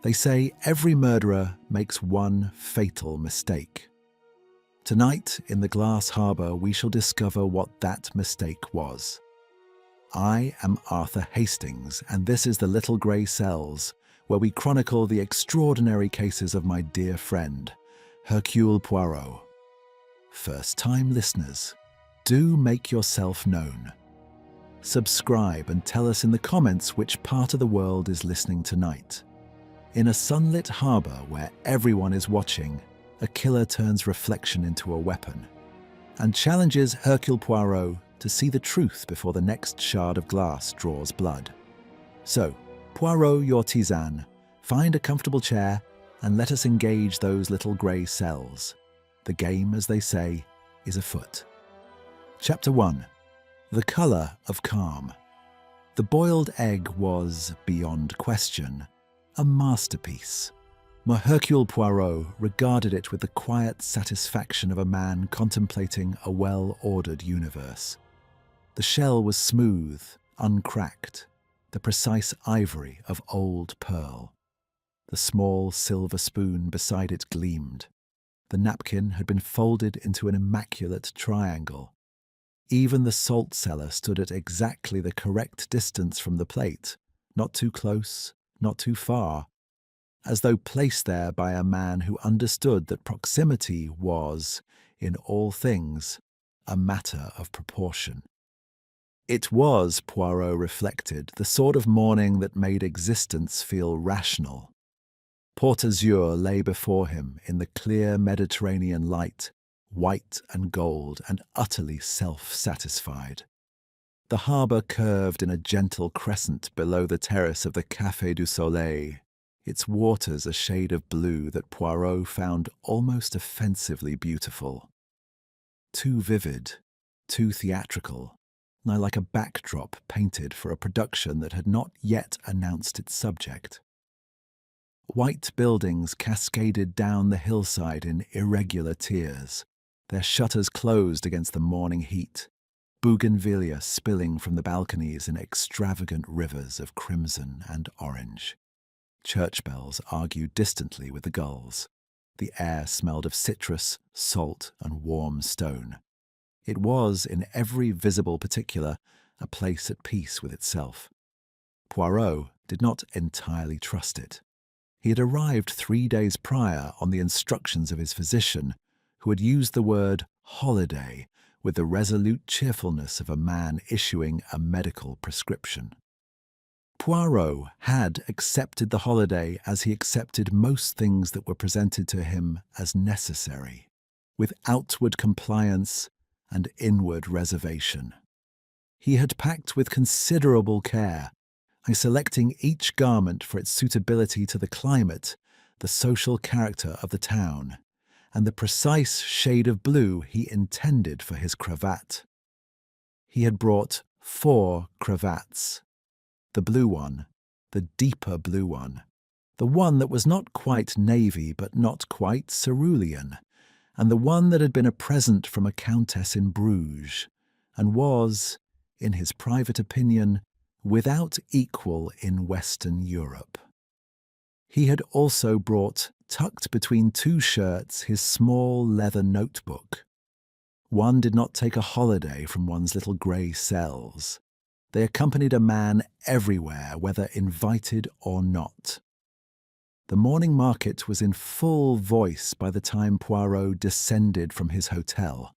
They say every murderer makes one fatal mistake. Tonight, in the Glass Harbour, we shall discover what that mistake was. I am Arthur Hastings, and this is the Little Grey Cells, where we chronicle the extraordinary cases of my dear friend, Hercule Poirot. First-time listeners, do make yourself known. Subscribe and tell us in the comments which part of the world is listening tonight. In a sunlit harbour where everyone is watching, a killer turns reflection into a weapon and challenges Hercule Poirot to see the truth before the next shard of glass draws blood. So, Poirot your tisane, find a comfortable chair and let us engage those little grey cells. The game, as they say, is afoot. Chapter 1. The Colour of Calm. The boiled egg was, beyond question, a masterpiece. Hercule Poirot regarded it with the quiet satisfaction of a man contemplating a well-ordered universe. The shell was smooth, uncracked, the precise ivory of old pearl. The small silver spoon beside it gleamed. The napkin had been folded into an immaculate triangle. Even the salt cellar stood at exactly the correct distance from the plate, not too close, not too far, as though placed there by a man who understood that proximity was, in all things, a matter of proportion. It was, Poirot reflected, the sort of morning that made existence feel rational. Port Azure lay before him in the clear Mediterranean light, white and gold and utterly self-satisfied. The harbour curved in a gentle crescent below the terrace of the Café du Soleil, its waters a shade of blue that Poirot found almost offensively beautiful. Too vivid, too theatrical, nigh like a backdrop painted for a production that had not yet announced its subject. White buildings cascaded down the hillside in irregular tiers, their shutters closed against the morning heat, bougainvillea spilling from the balconies in extravagant rivers of crimson and orange. Church bells argued distantly with the gulls. The air smelled of citrus, salt, and warm stone. It was, in every visible particular, a place at peace with itself. Poirot did not entirely trust it. He had arrived 3 days prior on the instructions of his physician, who had used the word holiday with the resolute cheerfulness of a man issuing a medical prescription. Poirot had accepted the holiday as he accepted most things that were presented to him as necessary, with outward compliance and inward reservation. He had packed with considerable care, selecting each garment for its suitability to the climate, the social character of the town, and the precise shade of blue he intended for his cravat. He had brought 4 cravats. The blue one, the deeper blue one, the one that was not quite navy but not quite cerulean, and the one that had been a present from a countess in Bruges, and was, in his private opinion, without equal in Western Europe. He had also brought, tucked between 2 shirts, his small leather notebook. One did not take a holiday from one's little grey cells. They accompanied a man everywhere, whether invited or not. The morning market was in full voice by the time Poirot descended from his hotel.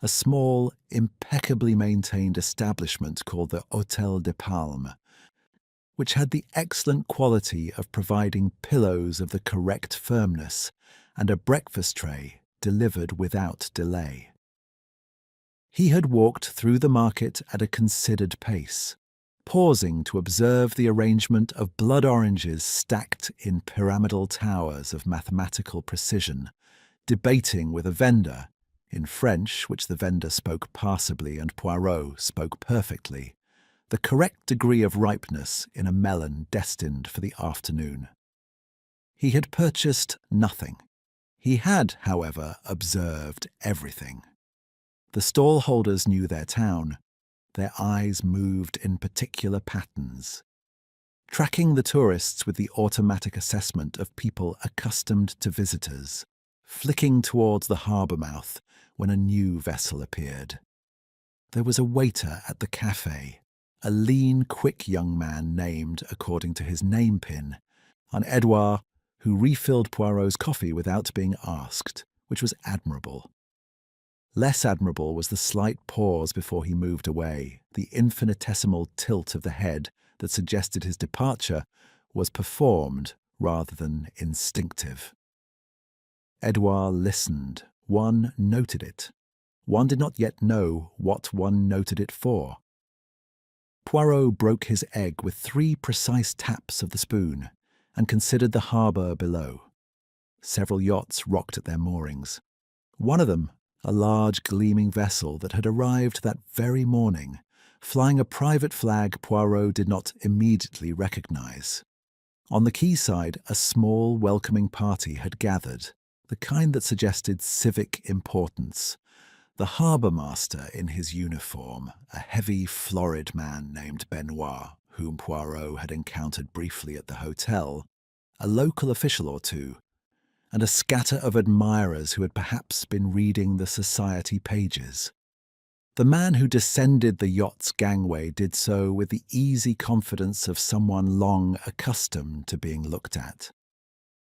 A small, impeccably maintained establishment called the Hôtel des Palmes, which had the excellent quality of providing pillows of the correct firmness and a breakfast tray delivered without delay. He had walked through the market at a considered pace, pausing to observe the arrangement of blood oranges stacked in pyramidal towers of mathematical precision, debating with a vendor, in French, which the vendor spoke passably and Poirot spoke perfectly, the correct degree of ripeness in a melon destined for the afternoon. He had purchased nothing. He had, however, observed everything. The stall-holders knew their town. Their eyes moved in particular patterns. tracking the tourists with the automatic assessment of people accustomed to visitors, flicking towards the harbour mouth when a new vessel appeared. There was a waiter at the cafe, a lean, quick young man named, according to his name pin, an Edouard, who refilled Poirot's coffee without being asked, which was admirable. Less admirable was the slight pause before he moved away, the infinitesimal tilt of the head that suggested his departure was performed rather than instinctive. Edouard listened. One noted it. One did not yet know what one noted it for. Poirot broke his egg with 3 precise taps of the spoon and considered the harbour below. Several yachts rocked at their moorings. One of them, a large gleaming vessel that had arrived that very morning, flying a private flag Poirot did not immediately recognize. On the quayside, a small welcoming party had gathered, the kind that suggested civic importance. The harbour master in his uniform, a heavy, florid man named Benoit, whom Poirot had encountered briefly at the hotel, a local official or two, and a scatter of admirers who had perhaps been reading the society pages. The man who descended the yacht's gangway did so with the easy confidence of someone long accustomed to being looked at.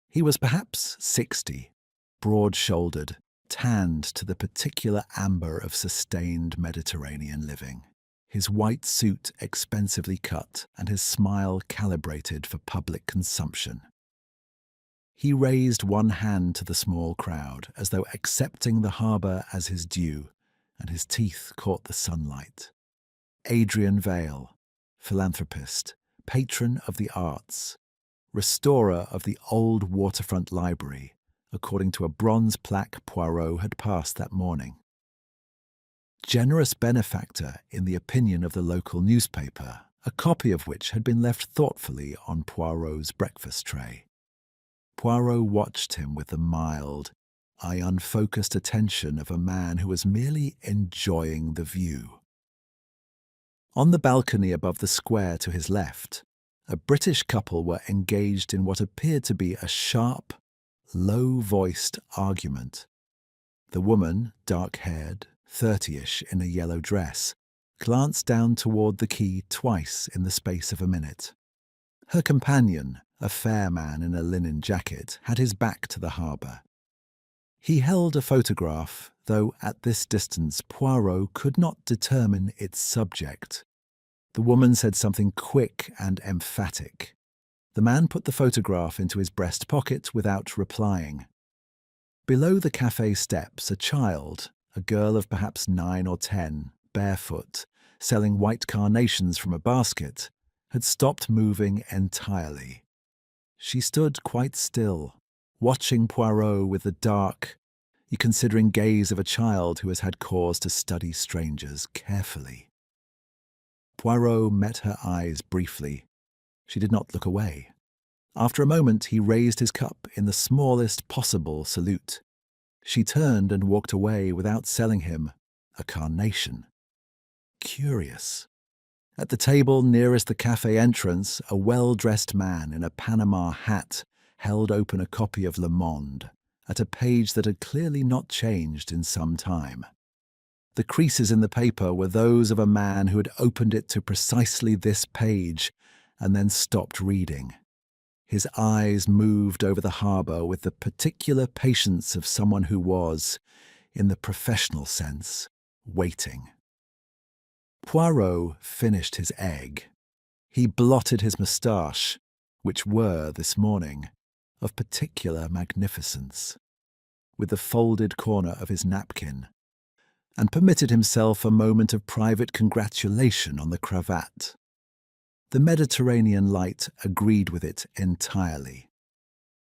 He was perhaps 60, broad-shouldered, tanned to the particular amber of sustained Mediterranean living, his white suit expensively cut and his smile calibrated for public consumption. He raised one hand to the small crowd as though accepting the harbour as his due, and his teeth caught the sunlight. Adrian Vale, philanthropist, patron of the arts, restorer of the old waterfront library, according to a bronze plaque Poirot had passed that morning. Generous benefactor in the opinion of the local newspaper, a copy of which had been left thoughtfully on Poirot's breakfast tray. Poirot watched him with the mild, unfocused attention of a man who was merely enjoying the view. On the balcony above the square to his left, a British couple were engaged in what appeared to be a sharp, low-voiced argument. The woman, dark-haired, 30-ish in a yellow dress, glanced down toward the quay twice in the space of a minute. Her companion, a fair man in a linen jacket, had his back to the harbour. He held a photograph, though at this distance Poirot could not determine its subject. The woman said something quick and emphatic. The man put the photograph into his breast pocket without replying. Below the cafe steps, a child, a girl of perhaps 9 or 10, barefoot, selling white carnations from a basket, had stopped moving entirely. She stood quite still, watching Poirot with the dark, considering gaze of a child who has had cause to study strangers carefully. Poirot met her eyes briefly. She did not look away. After a moment, he raised his cup in the smallest possible salute. She turned and walked away without selling him a carnation. Curious. At the table nearest the cafe entrance, a well-dressed man in a Panama hat held open a copy of Le Monde at a page that had clearly not changed in some time. The creases in the paper were those of a man who had opened it to precisely this page and then stopped reading. His eyes moved over the harbour with the particular patience of someone who was, in the professional sense, waiting. Poirot finished his egg. He blotted his moustache, which were, this morning, of particular magnificence, with the folded corner of his napkin, and permitted himself a moment of private congratulation on the cravat. The Mediterranean light agreed with it entirely.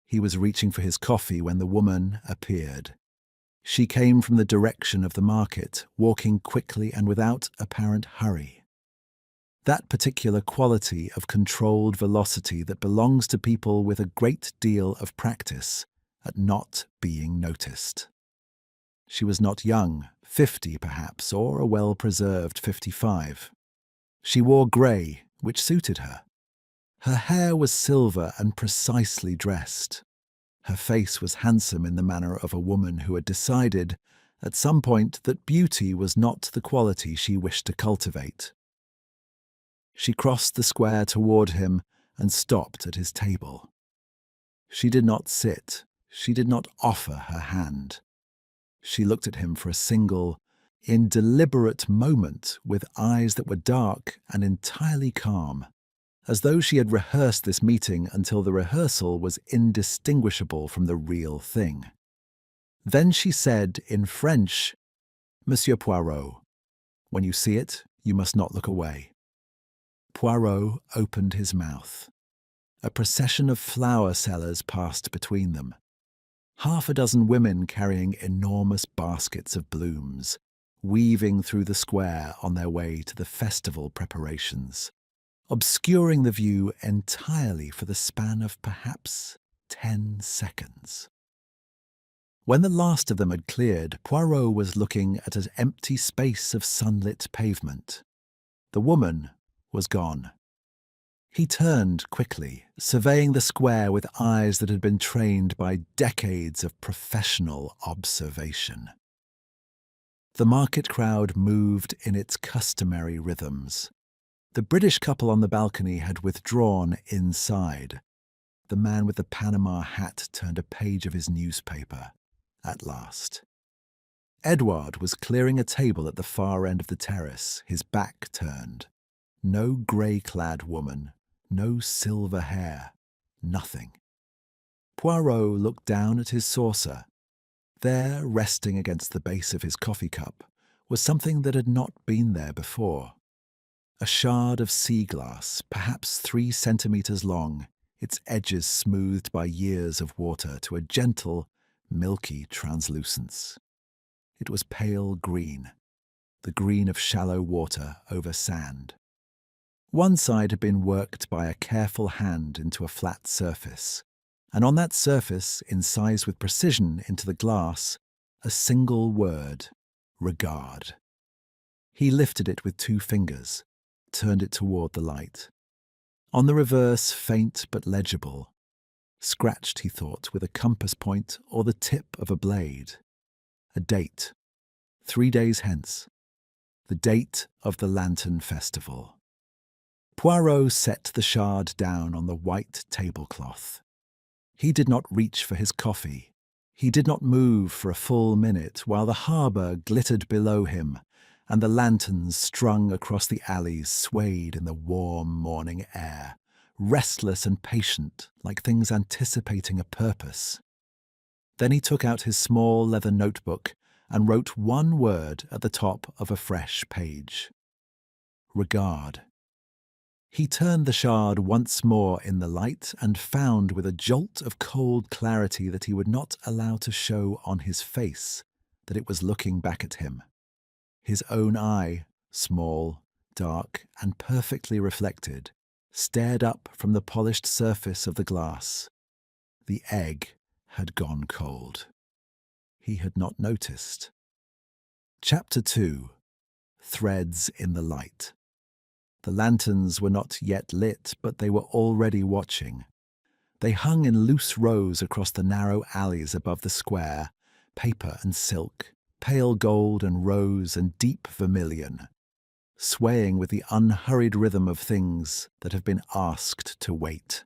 He was reaching for his coffee when the woman appeared. She came from the direction of the market, walking quickly and without apparent hurry. That particular quality of controlled velocity that belongs to people with a great deal of practice at not being noticed. She was not young, 50 perhaps, or a well-preserved 55. She wore grey, which suited her. Her hair was silver and precisely dressed. Her face was handsome in the manner of a woman who had decided, at some point, that beauty was not the quality she wished to cultivate. She crossed the square toward him and stopped at his table. She did not sit. She did not offer her hand. She looked at him for a single, deliberate moment with eyes that were dark and entirely calm, as though she had rehearsed this meeting until the rehearsal was indistinguishable from the real thing. Then she said in French, "Monsieur Poirot, when you see it, you must not look away." Poirot opened his mouth. A procession of flower sellers passed between them. Half a dozen women carrying enormous baskets of blooms, weaving through the square on their way to the festival preparations, obscuring the view entirely for the span of perhaps 10 seconds. When the last of them had cleared, Poirot was looking at an empty space of sunlit pavement. The woman was gone. He turned quickly, surveying the square with eyes that had been trained by decades of professional observation. The market crowd moved in its customary rhythms. The British couple on the balcony had withdrawn inside. The man with the Panama hat turned a page of his newspaper, at last. Edward was clearing a table at the far end of the terrace, his back turned. No grey-clad woman, no silver hair, nothing. Poirot looked down at his saucer. There, resting against the base of his coffee cup, was something that had not been there before. A shard of sea glass, perhaps 3 centimetres long, its edges smoothed by years of water to a gentle, milky translucence. It was pale green, the green of shallow water over sand. One side had been worked by a careful hand into a flat surface, and on that surface, incised with precision into the glass, a single word, regard. He lifted it with 2 fingers, turned it toward the light. On the reverse, faint but legible, scratched, he thought, with a compass point or the tip of a blade. A date, 3 days hence, the date of the Lantern Festival. Poirot set the shard down on the white tablecloth. He did not reach for his coffee. He did not move for a full minute while the harbour glittered below him and the lanterns strung across the alleys swayed in the warm morning air, restless and patient like things anticipating a purpose. Then he took out his small leather notebook and wrote 1 word at the top of a fresh page. Regard. He turned the shard once more in the light and found with a jolt of cold clarity that he would not allow to show on his face that it was looking back at him. His own eye, small, dark, and perfectly reflected, stared up from the polished surface of the glass. The egg had gone cold. He had not noticed. Chapter 2. Threads in the Light. The lanterns were not yet lit, but they were already watching. They hung in loose rows across the narrow alleys above the square, paper and silk, pale gold and rose and deep vermilion, swaying with the unhurried rhythm of things that have been asked to wait.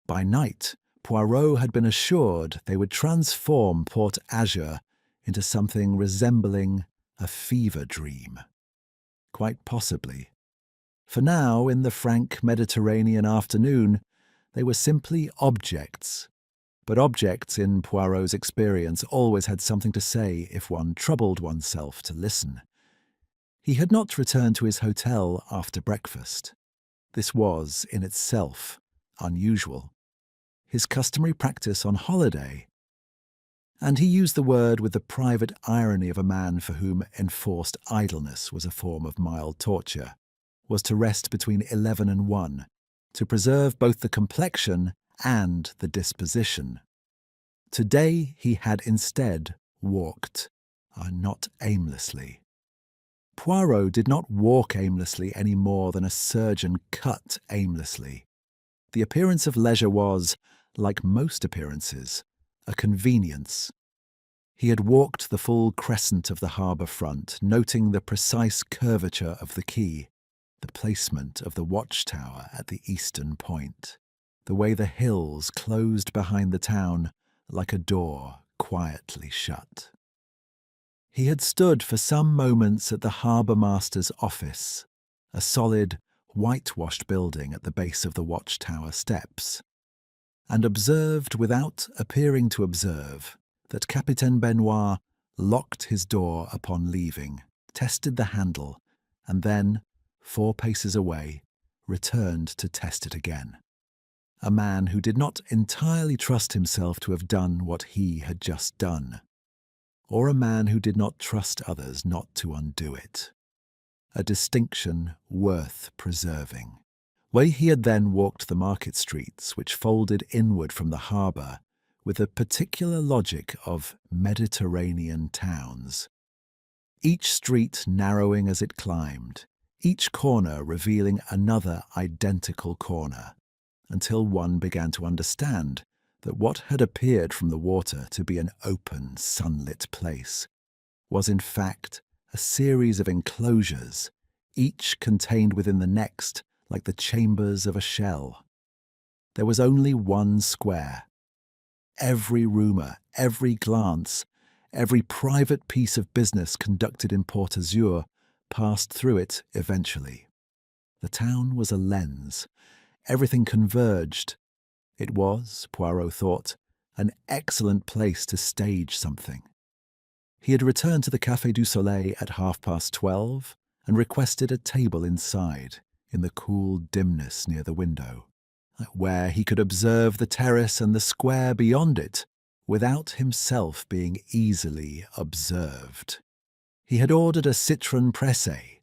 By night, Poirot had been assured they would transform Port Azure into something resembling a fever dream. Quite possibly. For now, in the frank Mediterranean afternoon, they were simply objects. But objects, in Poirot's experience, always had something to say if one troubled oneself to listen. He had not returned to his hotel after breakfast. This was, in itself, unusual. His customary practice on holiday, and he used the word with the private irony of a man for whom enforced idleness was a form of mild torture, was to rest between 11 and 1, to preserve both the complexion and the disposition. Today he had instead walked, not aimlessly. Poirot did not walk aimlessly any more than a surgeon cut aimlessly. The appearance of leisure was, like most appearances, a convenience. He had walked the full crescent of the harbour front, noting the precise curvature of the quay, the placement of the watchtower at the eastern point, the way the hills closed behind the town like a door quietly shut. He had stood for some moments at the harbour master's office, a solid, whitewashed building at the base of the watchtower steps, and observed without appearing to observe that Capitaine Benoit locked his door upon leaving, tested the handle, and then, 4 paces away, returned to test it again. A man who did not entirely trust himself to have done what he had just done, or a man who did not trust others not to undo it. A distinction worth preserving. Where he had then walked the market streets, which folded inward from the harbour, with a particular logic of Mediterranean towns. Each street narrowing as it climbed, each corner revealing another identical corner, until one began to understand that what had appeared from the water to be an open, sunlit place was in fact a series of enclosures, each contained within the next like the chambers of a shell. There was only one square. Every rumour, every glance, every private piece of business conducted in Port Azur passed through it eventually. The town was a lens. Everything converged. It was, Poirot thought, an excellent place to stage something. He had returned to the Café du Soleil at 12:30 and requested a table inside, in the cool dimness near the window, where he could observe the terrace and the square beyond it without himself being easily observed. He had ordered a citron pressé.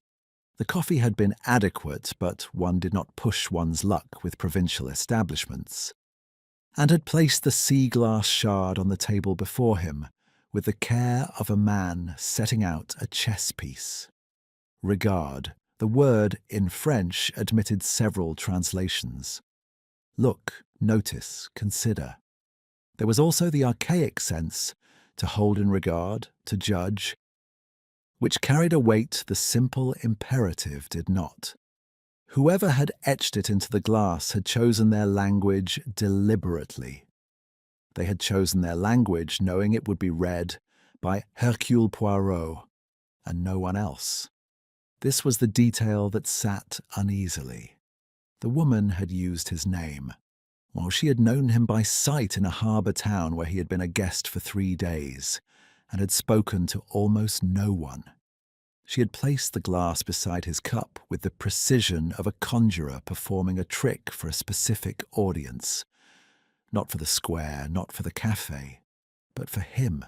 The coffee had been adequate, but one did not push one's luck with provincial establishments, and had placed the sea-glass shard on the table before him with the care of a man setting out a chess piece. Regard, the word in French admitted several translations. Look, notice, consider. There was also the archaic sense, to hold in regard, to judge, which carried a weight the simple imperative did not. Whoever had etched it into the glass had chosen their language deliberately. They had chosen their language knowing it would be read by Hercule Poirot and no one else. This was the detail that sat uneasily. The woman had used his name, while she had known him by sight in a harbour town where he had been a guest for 3 days, and had spoken to almost no one. She had placed the glass beside his cup with the precision of a conjurer performing a trick for a specific audience. Not for the square, not for the café, but for him,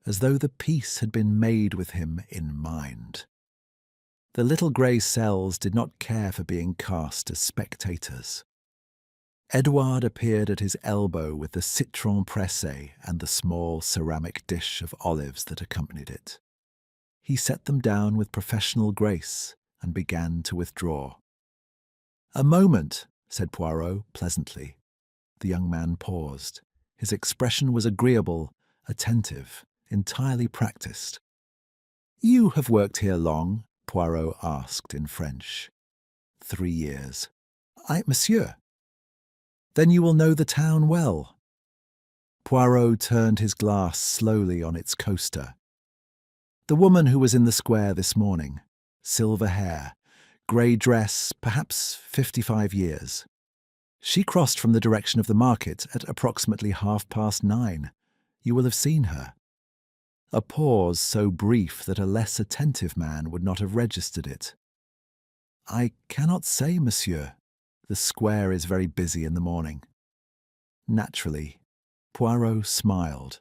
as though the piece had been made with him in mind. The little grey cells did not care for being cast as spectators. Edouard appeared at his elbow with the citron pressé and the small ceramic dish of olives that accompanied it. He set them down with professional grace and began to withdraw. "A moment," said Poirot pleasantly. The young man paused. His expression was agreeable, attentive, entirely practised. "You have worked here long?" Poirot asked in French. 3 years. Monsieur." "Then you will know the town well." Poirot turned his glass slowly on its coaster. "The woman who was in the square this morning. Silver hair, grey dress, perhaps 55 years. She crossed from the direction of the market at approximately 9:30. You will have seen her." A pause so brief that a less attentive man would not have registered it. "I cannot say, monsieur. The square is very busy in the morning." Naturally, Poirot smiled.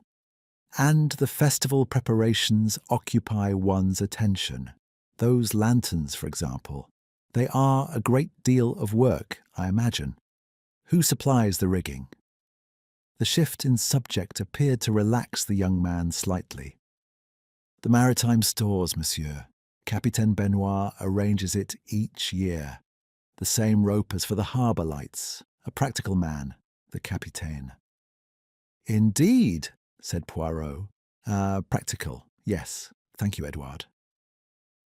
"And the festival preparations occupy one's attention. Those lanterns, for example. They are a great deal of work, I imagine. Who supplies the rigging?" The shift in subject appeared to relax the young man slightly. "The maritime stores, monsieur. Capitaine Benoit arranges it each year. The same rope as for the harbour lights, A practical man, the capitaine. Indeed, said Poirot. Practical, yes. Thank you, Edouard.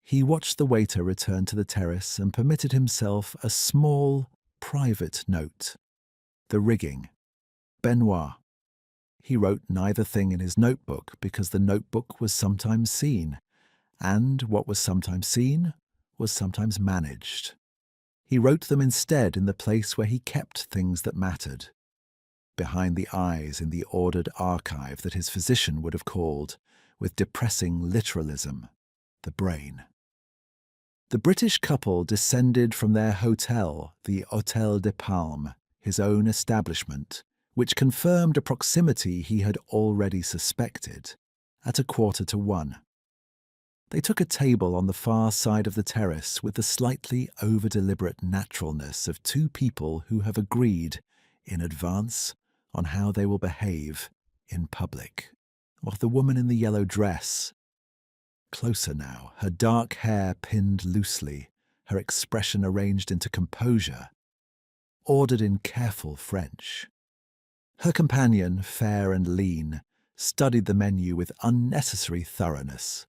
He watched the waiter return to the terrace and permitted himself a small, private note. The rigging. Benoit. He wrote neither thing in his notebook because the notebook was sometimes seen, and what was sometimes seen was sometimes managed. He wrote them instead in the place where he kept things that mattered, behind the eyes in the ordered archive that his physician would have called, with depressing literalism, the brain. The British couple descended from their hotel, the Hôtel de Palme, his own establishment, which confirmed a proximity he had already suspected, at 1:45. They took a table on the far side of the terrace with the slightly over-deliberate naturalness of two people who have agreed, in advance, on how they will behave in public. While the woman in the yellow dress, closer now, her dark hair pinned loosely, her expression arranged into composure, ordered in careful French. Her companion, fair and lean, studied the menu with unnecessary thoroughness.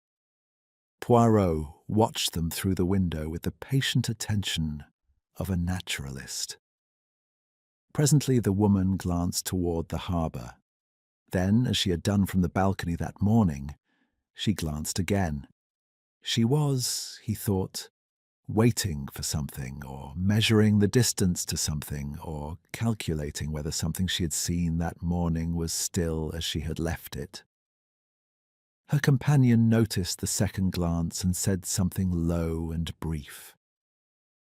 Poirot watched them through the window with the patient attention of a naturalist. Presently the woman glanced toward the harbour. Then, as she had done from the balcony that morning, she glanced again. She was, he thought, waiting for something, or measuring the distance to something, or calculating whether something she had seen that morning was still as she had left it. Her companion noticed the second glance and said something low and brief.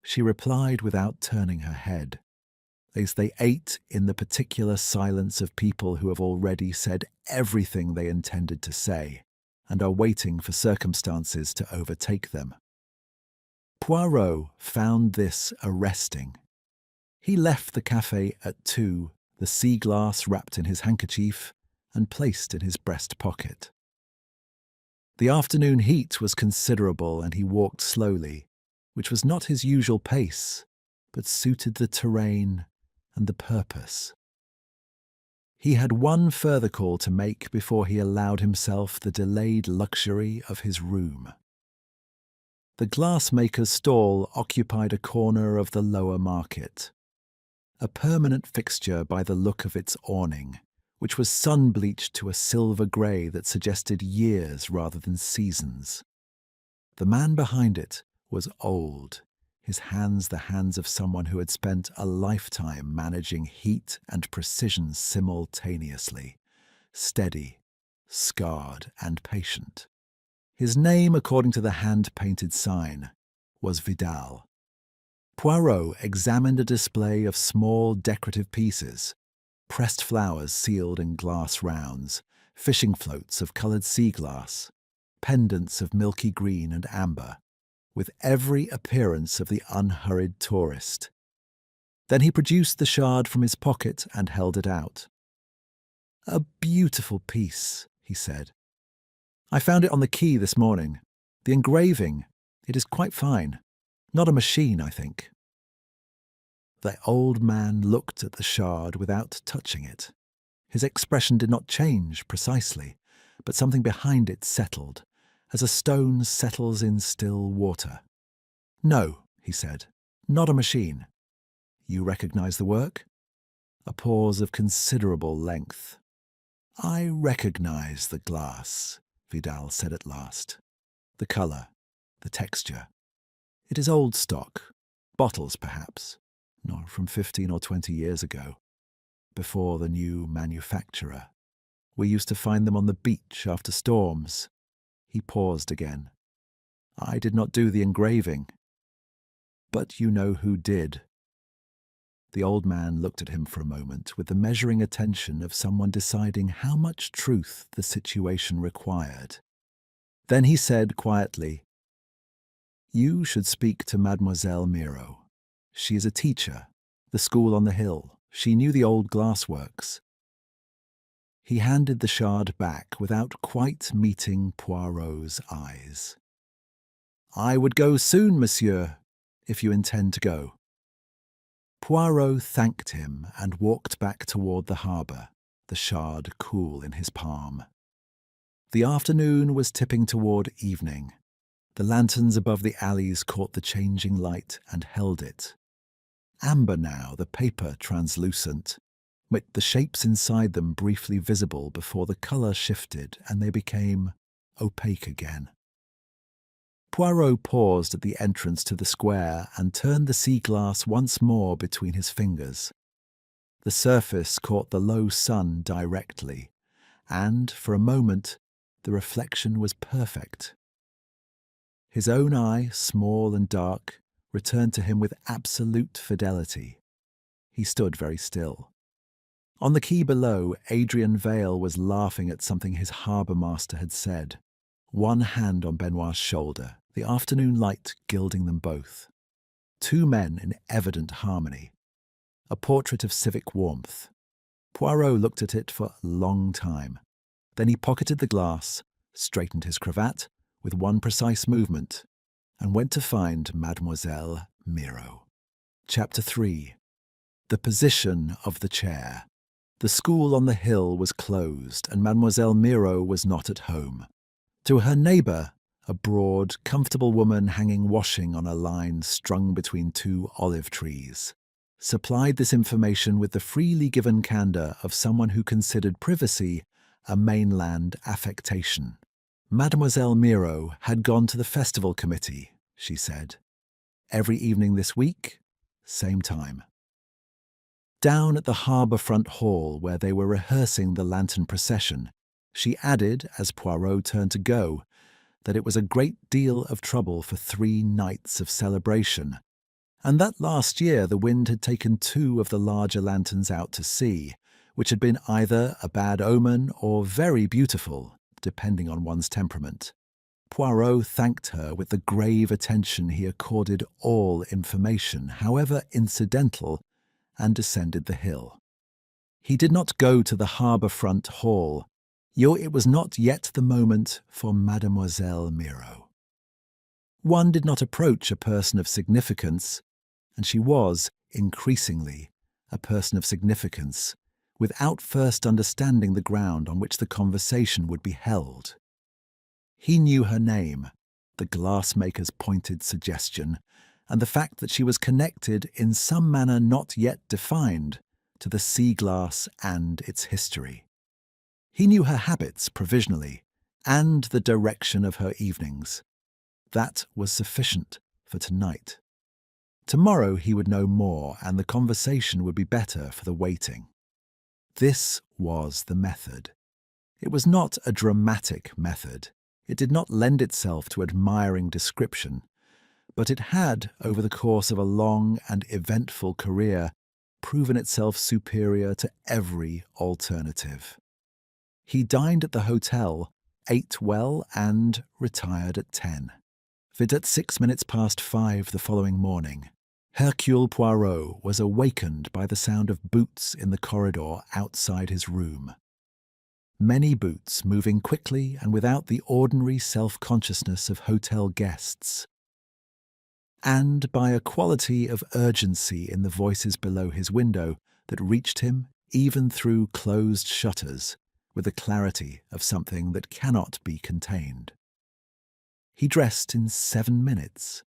She replied without turning her head, as they ate in the particular silence of people who have already said everything they intended to say and are waiting for circumstances to overtake them. Poirot found this arresting. He left the café at 2, the sea glass wrapped in his handkerchief and placed in his breast pocket. The afternoon heat was considerable and he walked slowly, which was not his usual pace, but suited the terrain and the purpose. He had one further call to make before he allowed himself the delayed luxury of his room. The glassmaker's stall occupied a corner of the lower market, a permanent fixture by the look of its awning, which was sun-bleached to a silver grey that suggested years rather than seasons. The man behind it was old, his hands the hands of someone who had spent a lifetime managing heat and precision simultaneously, steady, scarred, and patient. His name, according to the hand-painted sign, was Vidal. Poirot examined a display of small decorative pieces, pressed flowers sealed in glass rounds, fishing floats of coloured sea glass, pendants of milky green and amber, with every appearance of the unhurried tourist. Then he produced the shard from his pocket and held it out. "A beautiful piece," he said. "I found it on the quay this morning. The engraving, it is quite fine. Not a machine, I think." The old man looked at the shard without touching it. His expression did not change precisely, but something behind it settled, as a stone settles in still water. "No," he said, "not a machine. You recognize the work?" A pause of considerable length. "I recognize the glass," Vidal said at last. "The colour, the texture. It is old stock, bottles perhaps, not from 15 or 20 years ago, before the new manufacturer. We used to find them on the beach after storms." He paused again. "I did not do the engraving." "But you know who did." The old man looked at him for a moment with the measuring attention of someone deciding how much truth the situation required. Then he said quietly, "You should speak to Mademoiselle Miro. She is a teacher, the school on the hill. She knew the old glassworks." He handed the shard back without quite meeting Poirot's eyes. "I would go soon, monsieur, if you intend to go." Poirot thanked him and walked back toward the harbour, the shard cool in his palm. The afternoon was tipping toward evening. The lanterns above the alleys caught the changing light and held it. Amber now, the paper translucent, with the shapes inside them briefly visible before the colour shifted and they became opaque again. Poirot paused at the entrance to the square and turned the sea glass once more between his fingers. The surface caught the low sun directly, and, for a moment, the reflection was perfect. His own eye, small and dark, returned to him with absolute fidelity. He stood very still. On the quay below, Adrian Vale was laughing at something his harbour master had said, one hand on Benoit's shoulder, the afternoon light gilding them both. Two men in evident harmony. A portrait of civic warmth. Poirot looked at it for a long time. Then he pocketed the glass, straightened his cravat with one precise movement, and went to find Mademoiselle Miro. Chapter 3. The position of the chair. The school on the hill was closed, and Mademoiselle Miro was not at home. To her neighbour, a broad, comfortable woman hanging washing on a line strung between two olive trees, supplied this information with the freely given candour of someone who considered privacy a mainland affectation. Mademoiselle Miro had gone to the festival committee, she said. Every evening this week, same time. Down at the harbour front hall where they were rehearsing the lantern procession, she added, as Poirot turned to go, that it was a great deal of trouble for 3 nights of celebration, and that last year the wind had taken 2 of the larger lanterns out to sea, which had been either a bad omen or very beautiful, depending on one's temperament. Poirot thanked her with the grave attention he accorded all information, however incidental, and descended the hill. He did not go to the harbour front hall. It was not yet the moment for Mademoiselle Miro. One did not approach a person of significance, and she was, increasingly, a person of significance, without first understanding the ground on which the conversation would be held. He knew her name, the glassmaker's pointed suggestion, and the fact that she was connected in some manner not yet defined to the sea glass and its history. He knew her habits provisionally, and the direction of her evenings. That was sufficient for tonight. Tomorrow he would know more, and the conversation would be better for the waiting. This was the method. It was not a dramatic method. It did not lend itself to admiring description, but it had, over the course of a long and eventful career, proven itself superior to every alternative. He dined at the hotel, ate well, and retired at 10. At 5:06 the following morning, Hercule Poirot was awakened by the sound of boots in the corridor outside his room. Many boots moving quickly and without the ordinary self-consciousness of hotel guests, and by a quality of urgency in the voices below his window that reached him even through closed shutters, with the clarity of something that cannot be contained. He dressed in 7 minutes.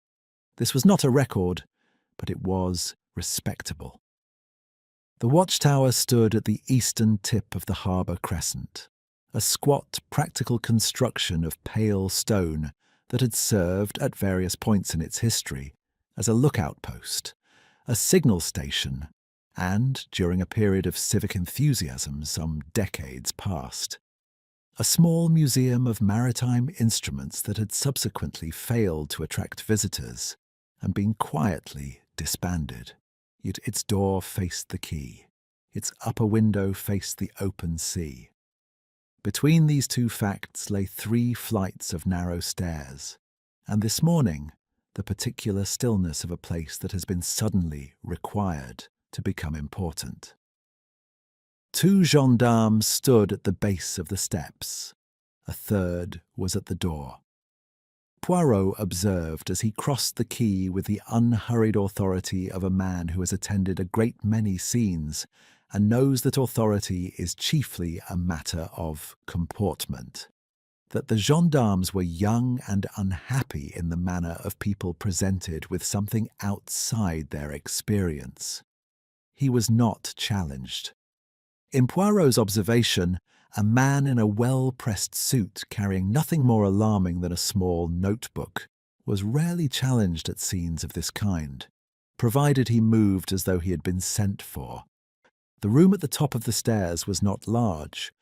This was not a record, but it was respectable. The watchtower stood at the eastern tip of the harbour crescent, a squat, practical construction of pale stone that had served, at various points in its history, as a lookout post, a signal station, and, during a period of civic enthusiasm some decades past, a small museum of maritime instruments that had subsequently failed to attract visitors and been quietly disbanded. Yet its door faced the quay. Its upper window faced the open sea. Between these two facts lay 3 flights of narrow stairs, and this morning the particular stillness of a place that has been suddenly required to become important. 2 gendarmes stood at the base of the steps. A third was at the door. Poirot observed as he crossed the quay with the unhurried authority of a man who has attended a great many scenes and knows that authority is chiefly a matter of comportment, that the gendarmes were young and unhappy in the manner of people presented with something outside their experience. He was not challenged. In Poirot's observation, a man in a well-pressed suit carrying nothing more alarming than a small notebook was rarely challenged at scenes of this kind, provided he moved as though he had been sent for. The room at the top of the stairs was not large.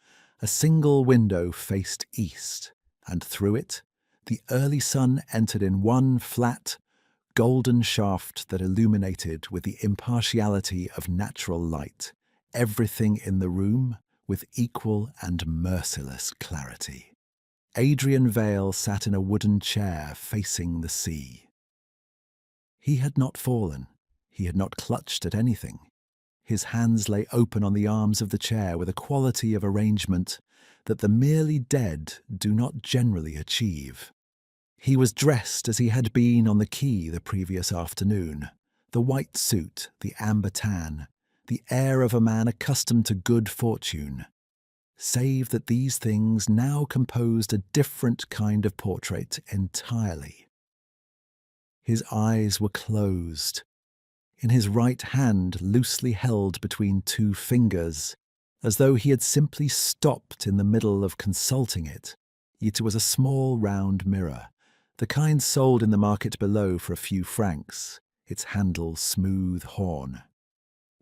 A single window faced east, and through it, the early sun entered in one flat, golden shaft that illuminated with the impartiality of natural light everything in the room with equal and merciless clarity. Adrian Vale sat in a wooden chair facing the sea. He had not fallen. He had not clutched at anything. His hands lay open on the arms of the chair with a quality of arrangement that the merely dead do not generally achieve. He was dressed as he had been on the quay the previous afternoon, the white suit, the amber tan, the air of a man accustomed to good fortune, save that these things now composed a different kind of portrait entirely. His eyes were closed. In his right hand, loosely held between two fingers, as though he had simply stopped in the middle of consulting it, yet it was a small round mirror, the kind sold in the market below for a few francs, its handle smooth horn.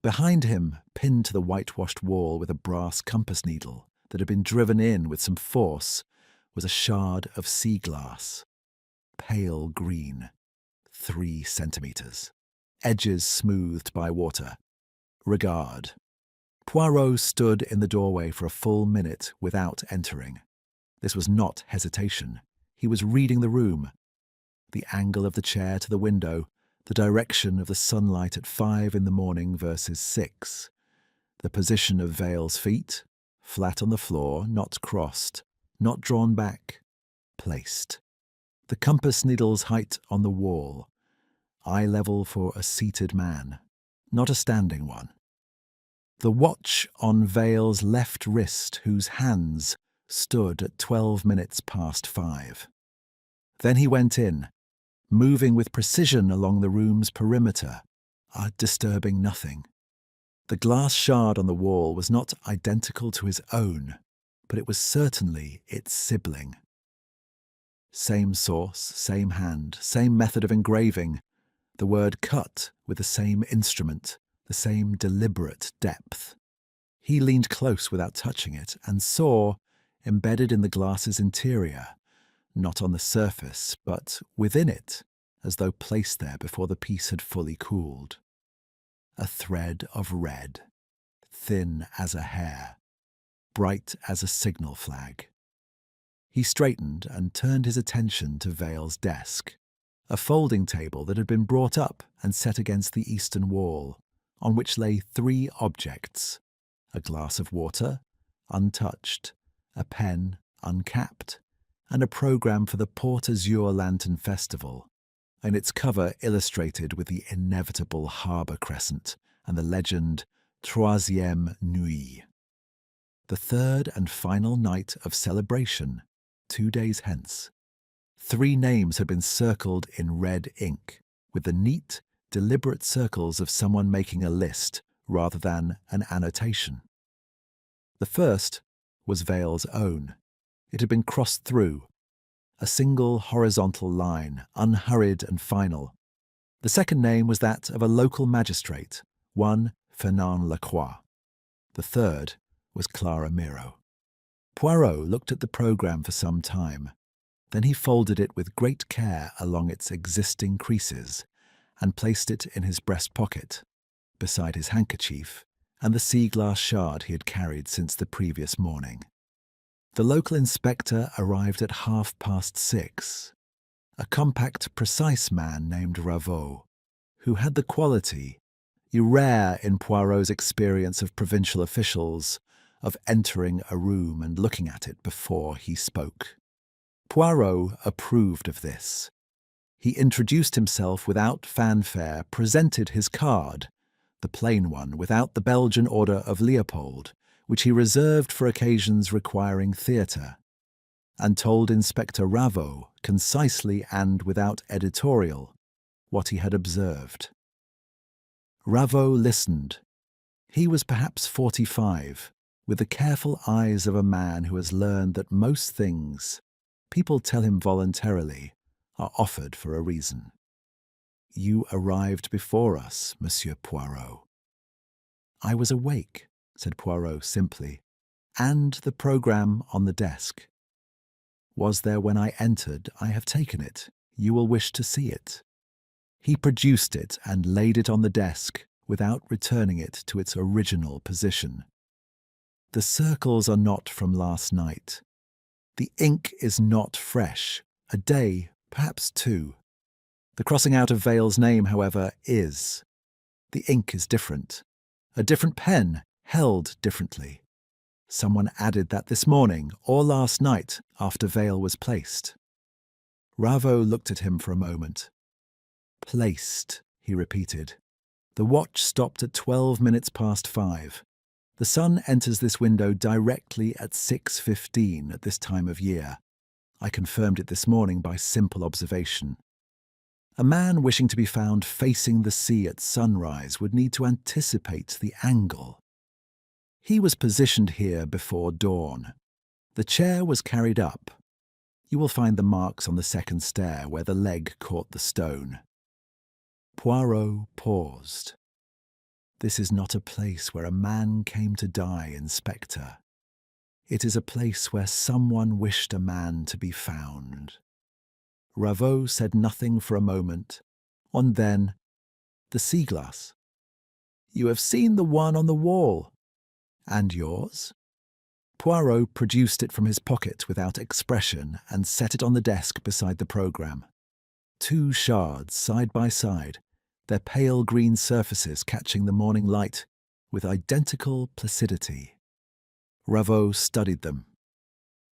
Behind him, pinned to the whitewashed wall with a brass compass needle that had been driven in with some force, was a shard of sea glass, pale green, 3 centimetres. Edges smoothed by water. Regard. Poirot stood in the doorway for a full minute without entering. This was not hesitation. He was reading the room. The angle of the chair to the window, the direction of the sunlight at 5 in the morning versus 6. The position of Vale's feet, flat on the floor, not crossed, not drawn back, placed. The compass needle's height on the wall, eye level for a seated man, not a standing one. The watch on Vale's left wrist, whose hands stood at 12 minutes past 5. Then he went in, moving with precision along the room's perimeter, disturbing nothing. The glass shard on the wall was not identical to his own, but it was certainly its sibling. Same source, same hand, same method of engraving, the word cut with the same instrument, the same deliberate depth. He leaned close without touching it and saw, embedded in the glass's interior, not on the surface, but within it, as though placed there before the piece had fully cooled, a thread of red, thin as a hair, bright as a signal flag. He straightened and turned his attention to Vale's desk, a folding table that had been brought up and set against the eastern wall, on which lay 3 objects: a glass of water, untouched, a pen, uncapped, and a programme for the Port Azure Lantern Festival, and its cover illustrated with the inevitable harbour crescent and the legend Troisième Nuit. The 3rd and final night of celebration, 2 days hence. 3 names had been circled in red ink, with the neat, deliberate circles of someone making a list rather than an annotation. The first was Vale's own. It had been crossed through, a single horizontal line, unhurried and final. The second name was that of a local magistrate, one Fernand Lacroix. The third was Clara Miro. Poirot looked at the programme for some time. Then he folded it with great care along its existing creases and placed it in his breast pocket, beside his handkerchief and the sea-glass shard he had carried since the previous morning. The local inspector arrived at 6:30, a compact, precise man named Ravot, who had the quality, rare in Poirot's experience of provincial officials, of entering a room and looking at it before he spoke. Poirot approved of this. He introduced himself without fanfare, presented his card, the plain one without the Belgian Order of Leopold, which he reserved for occasions requiring theatre, and told Inspector Raveau, concisely and without editorial, what he had observed. Raveau listened. He was perhaps 45, with the careful eyes of a man who has learned that most things people tell him voluntarily are offered for a reason. "You arrived before us, Monsieur Poirot." "I was awake," said Poirot simply, "and the programme on the desk." "Was there when I entered? I have taken it. You will wish to see it." He produced it and laid it on the desk without returning it to its original position. "The circles are not from last night. The ink is not fresh. A day, perhaps two. The crossing out of Vale's name, however, is. The ink is different. A different pen, held differently. Someone added that this morning or last night after Vale was placed." Raveau looked at him for a moment. "Placed," he repeated. "The watch stopped at 12 minutes past 5. The sun enters this window directly at 6:15 at this time of year. I confirmed it this morning by simple observation. A man wishing to be found facing the sea at sunrise would need to anticipate the angle. He was positioned here before dawn. The chair was carried up. You will find the marks on the second stair where the leg caught the stone." Poirot paused. "This is not a place where a man came to die, Inspector. It is a place where someone wished a man to be found." Raveau said nothing for a moment, and then, "The sea glass. You have seen the one on the wall. And yours?" Poirot produced it from his pocket without expression and set it on the desk beside the programme. Two shards side by side, their pale green surfaces catching the morning light with identical placidity. Raveau studied them.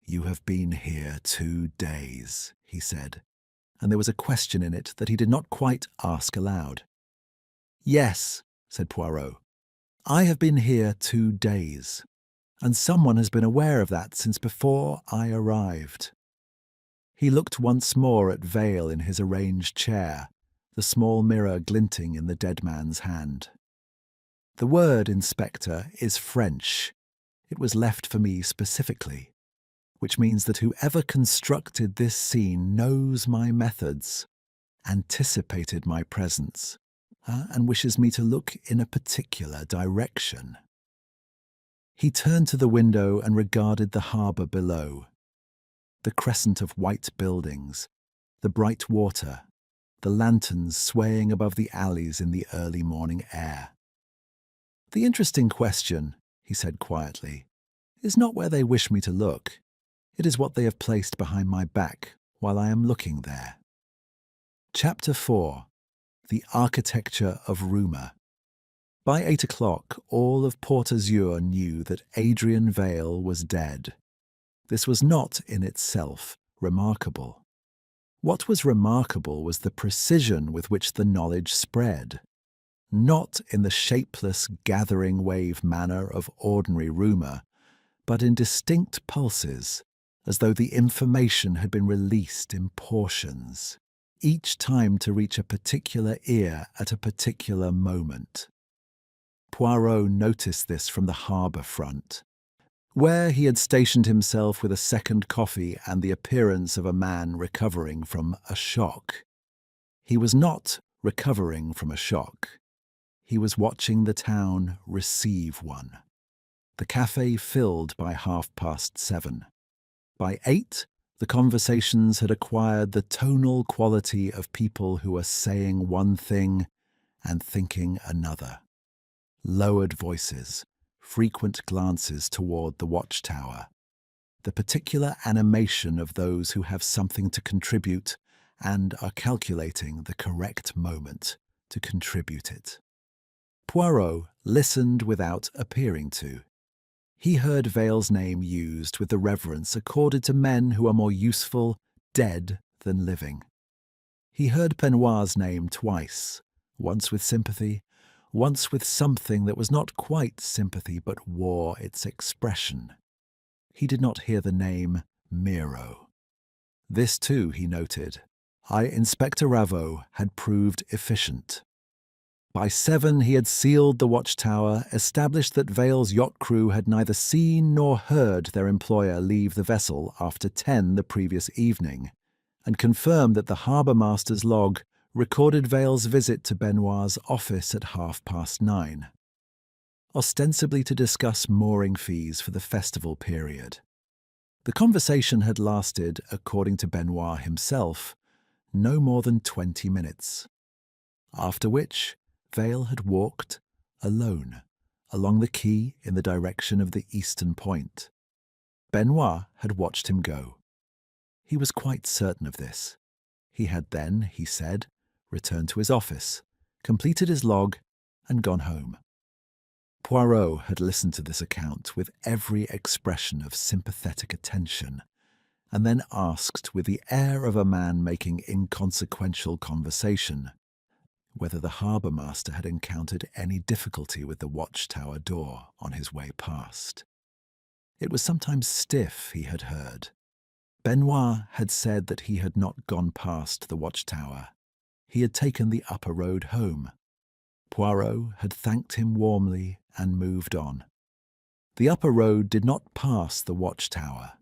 "You have been here 2 days, he said, and there was a question in it that he did not quite ask aloud. "Yes," said Poirot, "I have been here 2 days, and someone has been aware of that since before I arrived." He looked once more at Vale in his arranged chair, the small mirror glinting in the dead man's hand. "The word, Inspector, is French. It was left for me specifically, which means that whoever constructed this scene knows my methods, anticipated my presence, and wishes me to look in a particular direction." He turned to the window and regarded the harbour below. The crescent of white buildings, the bright water, the lanterns swaying above the alleys in the early morning air. "The interesting question," he said quietly, "is not where they wish me to look. It is what they have placed behind my back while I am looking there." Chapter 4. The Architecture of Rumour. By 8 o'clock, all of Port Azur knew that Adrian Vale was dead. This was not in itself remarkable. What was remarkable was the precision with which the knowledge spread, not in the shapeless gathering wave manner of ordinary rumour, but in distinct pulses, as though the information had been released in portions, each time to reach a particular ear at a particular moment. Poirot noticed this from the harbour front, where he had stationed himself with a second coffee and the appearance of a man recovering from a shock. He was not recovering from a shock. He was watching the town receive one. The café filled by 7:30. By 8, the conversations had acquired the tonal quality of people who are saying one thing and thinking another. Lowered voices, frequent glances toward the watchtower, the particular animation of those who have something to contribute and are calculating the correct moment to contribute it. Poirot listened without appearing to. He heard Vale's name used with the reverence accorded to men who are more useful dead than living. He heard Benoit's name twice, once with sympathy, once with something that was not quite sympathy but wore its expression. He did not hear the name Miro. This too, he noted. Inspector Raveau had proved efficient. By 7 he had sealed the watchtower, established that Vale's yacht crew had neither seen nor heard their employer leave the vessel after 10 the previous evening, and confirmed that the harbour master's log recorded Vale's visit to Benoit's office at 9:30, ostensibly to discuss mooring fees for the festival period. The conversation had lasted, according to Benoit himself, no more than 20 minutes, after which Vale had walked, alone, along the quay in the direction of the eastern point. Benoit had watched him go. He was quite certain of this. He had then, he said, returned to his office, completed his log, and gone home. Poirot had listened to this account with every expression of sympathetic attention, and then asked with the air of a man making inconsequential conversation whether the harbour master had encountered any difficulty with the watchtower door on his way past. It was sometimes stiff, he had heard. Benoit had said that he had not gone past the watchtower. He had taken the upper road home. Poirot had thanked him warmly and moved on. The upper road did not pass the watchtower.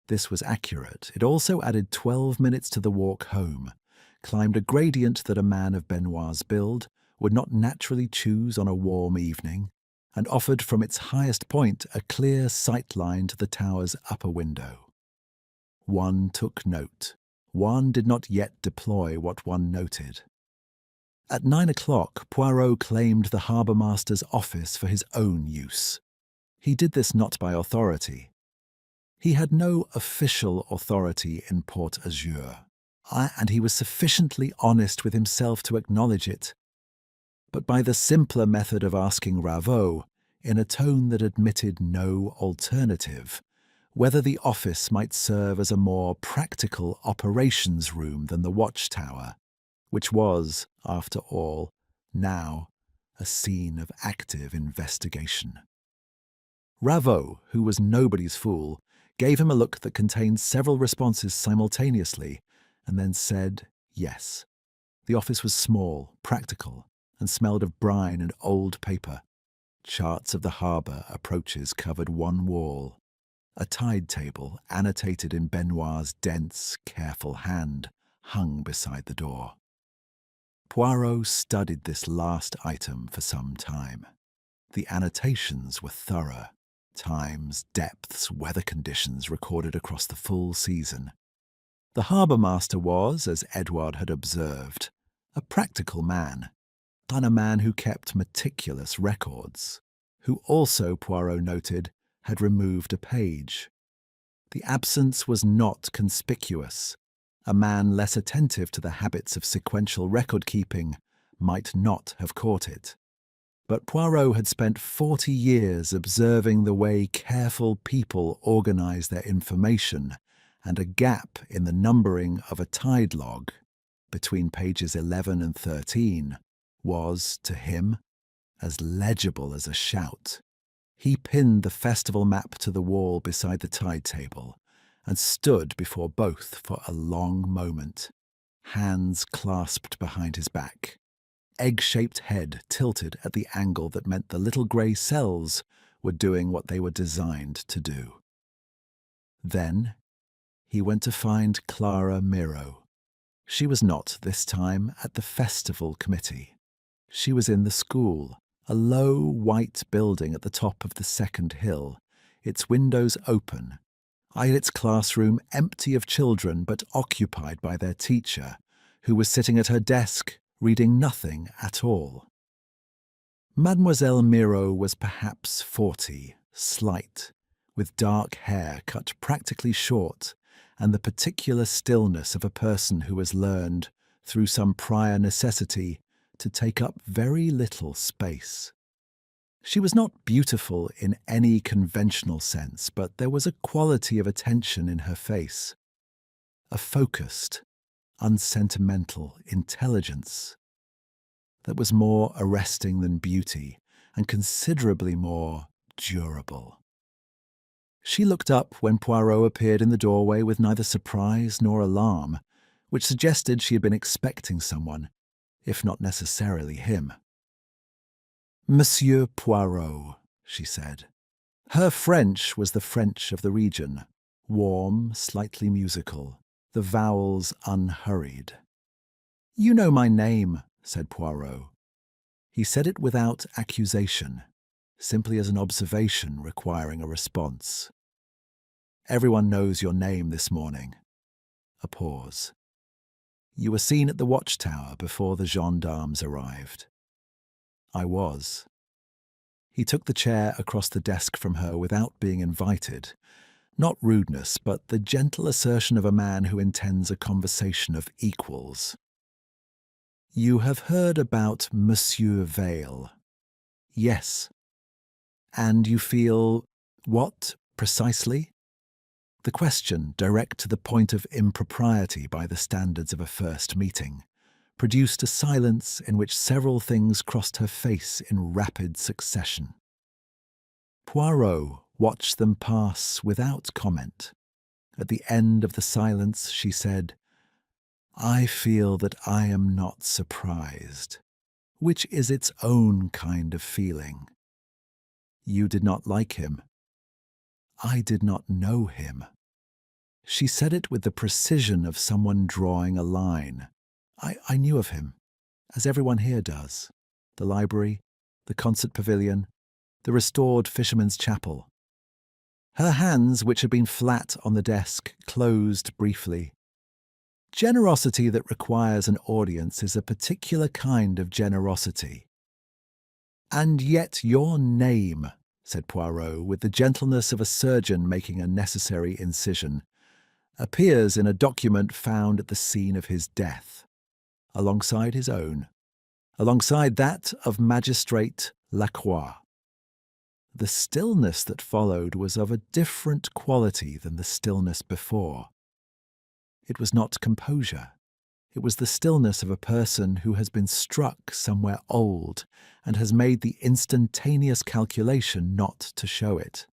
This was accurate. It also added 12 minutes to the walk home, climbed a gradient that a man of Benoit's build would not naturally choose on a warm evening, and offered from its highest point a clear sight line to the tower's upper window. One took note. One did not yet deploy what one noted. At 9 o'clock, Poirot claimed the harbour master's office for his own use. He did this not by authority. He had no official authority in Port Azur, and he was sufficiently honest with himself to acknowledge it, but by the simpler method of asking Raveau, in a tone that admitted no alternative, whether the office might serve as a more practical operations room than the watchtower, which was, after all, now a scene of active investigation. Raveau, who was nobody's fool, gave him a look that contained several responses simultaneously, and then said yes. The office was small, practical, and smelled of brine and old paper. Charts of the harbour approaches covered one wall. A tide table, annotated in Benoit's dense, careful hand, hung beside the door. Poirot studied this last item for some time. The annotations were thorough. Times, depths, weather conditions recorded across the full season. The harbour master was, as Edward had observed, a practical man, and a man who kept meticulous records, who also, Poirot noted, had removed a page. The absence was not conspicuous. A man less attentive to the habits of sequential record-keeping might not have caught it. But Poirot had spent 40 years observing the way careful people organize their information, and a gap in the numbering of a tide log between pages 11 and 13 was, to him, as legible as a shout. He pinned the festival map to the wall beside the tide table and stood before both for a long moment, hands clasped behind his back, egg-shaped head tilted at the angle that meant the little grey cells were doing what they were designed to do. Then he went to find Clara Miro. She was not, this time, at the festival committee. She was in the school, a low, white building at the top of the second hill, its windows open, its classroom empty of children but occupied by their teacher, who was sitting at her desk, reading nothing at all. Mademoiselle Miro was perhaps 40, slight, with dark hair cut practically short, and the particular stillness of a person who has learned, through some prior necessity, to take up very little space. She was not beautiful in any conventional sense, but there was a quality of attention in her face, a focused, unsentimental intelligence that was more arresting than beauty and considerably more durable. She looked up when Poirot appeared in the doorway with neither surprise nor alarm, which suggested she had been expecting someone, if not necessarily him. "Monsieur Poirot," she said. Her French was the French of the region, warm, slightly musical, the vowels unhurried. "You know my name," said Poirot. He said it without accusation, simply as an observation requiring a response. "Everyone knows your name this morning." A pause. "You were seen at the watchtower before the gendarmes arrived." "I was." He took the chair across the desk from her without being invited. Not rudeness, but the gentle assertion of a man who intends a conversation of equals. "You have heard about Monsieur Vale?" "Yes." "And you feel what, precisely?" The question, direct to the point of impropriety by the standards of a first meeting, produced a silence in which several things crossed her face in rapid succession. Poirot watched them pass without comment. At the end of the silence, she said, "I feel that I am not surprised, which is its own kind of feeling." "You did not like him." "I did not know him." She said it with the precision of someone drawing a line. I knew of him, as everyone here does. The library, the concert pavilion, the restored fisherman's chapel. Her hands, which had been flat on the desk, closed briefly. Generosity that requires an audience is a particular kind of generosity. "And yet your name," said Poirot, with the gentleness of a surgeon making a necessary incision, "appears in a document found at the scene of his death, alongside his own, alongside that of Magistrate Lacroix." The stillness that followed was of a different quality than the stillness before. It was not composure. It was the stillness of a person who has been struck somewhere old and has made the instantaneous calculation not to show it.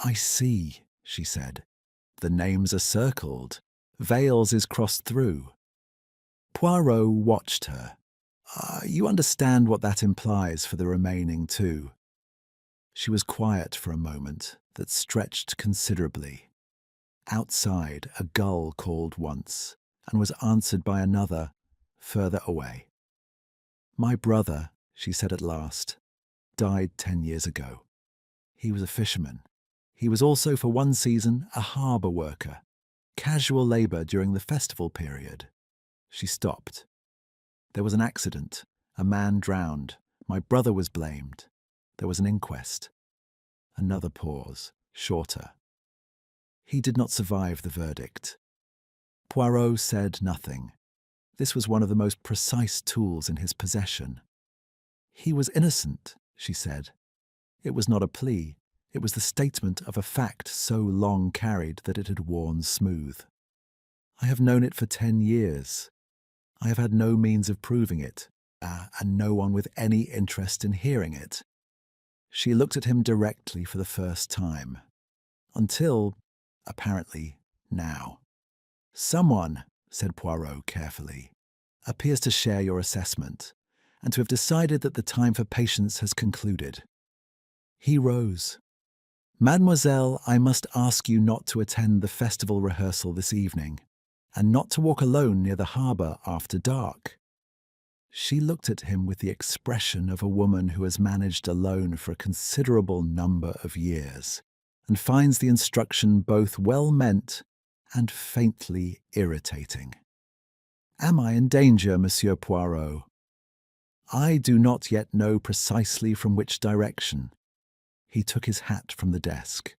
"I see," she said. "The names are circled. Vales is crossed through." Poirot watched her. "You understand what that implies for the remaining two." She was quiet for a moment that stretched considerably. Outside, a gull called once, and was answered by another, further away. "My brother," she said at last, "died 10 years ago. He was a fisherman. He was also for one season a harbour worker, casual labour during the festival period." She stopped. "There was an accident. A man drowned. My brother was blamed. There was an inquest." Another pause, shorter. "He did not survive the verdict." Poirot said nothing. This was one of the most precise tools in his possession. "He was innocent," she said. It was not a plea. It was the statement of a fact so long carried that it had worn smooth. "I have known it for 10 years. I have had no means of proving it, and no one with any interest in hearing it." She looked at him directly for the first time. Until, apparently, now. "Someone," said Poirot carefully, "appears to share your assessment, and to have decided that the time for patience has concluded." He rose. "Mademoiselle, I must ask you not to attend the festival rehearsal this evening, and not to walk alone near the harbour after dark." She looked at him with the expression of a woman who has managed alone for a considerable number of years, and finds the instruction both well-meant and faintly irritating. "Am I in danger, Monsieur Poirot?" "I do not yet know precisely from which direction." He took his hat from the desk.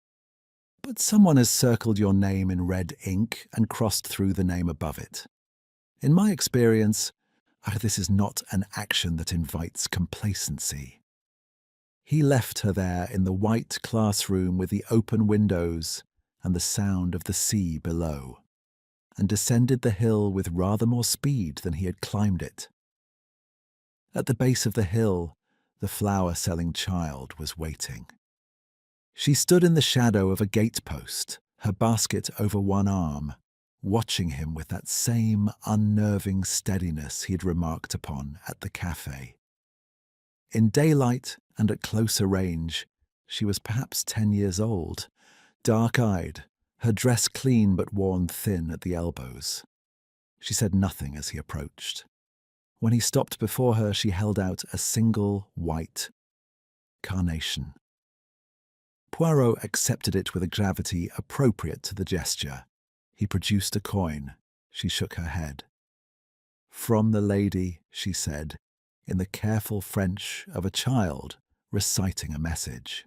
"But someone has circled your name in red ink and crossed through the name above it. In my experience, this is not an action that invites complacency." He left her there in the white classroom with the open windows and the sound of the sea below, and descended the hill with rather more speed than he had climbed it. At the base of the hill, the flower-selling child was waiting. She stood in the shadow of a gate-post, her basket over one arm, watching him with that same unnerving steadiness he had remarked upon at the cafe. In daylight and at closer range, she was perhaps 10 years old, dark-eyed, her dress clean but worn thin at the elbows. She said nothing as he approached. When he stopped before her, she held out a single white carnation. Poirot accepted it with a gravity appropriate to the gesture. He produced a coin. She shook her head. "From the lady," she said, in the careful French of a child reciting a message.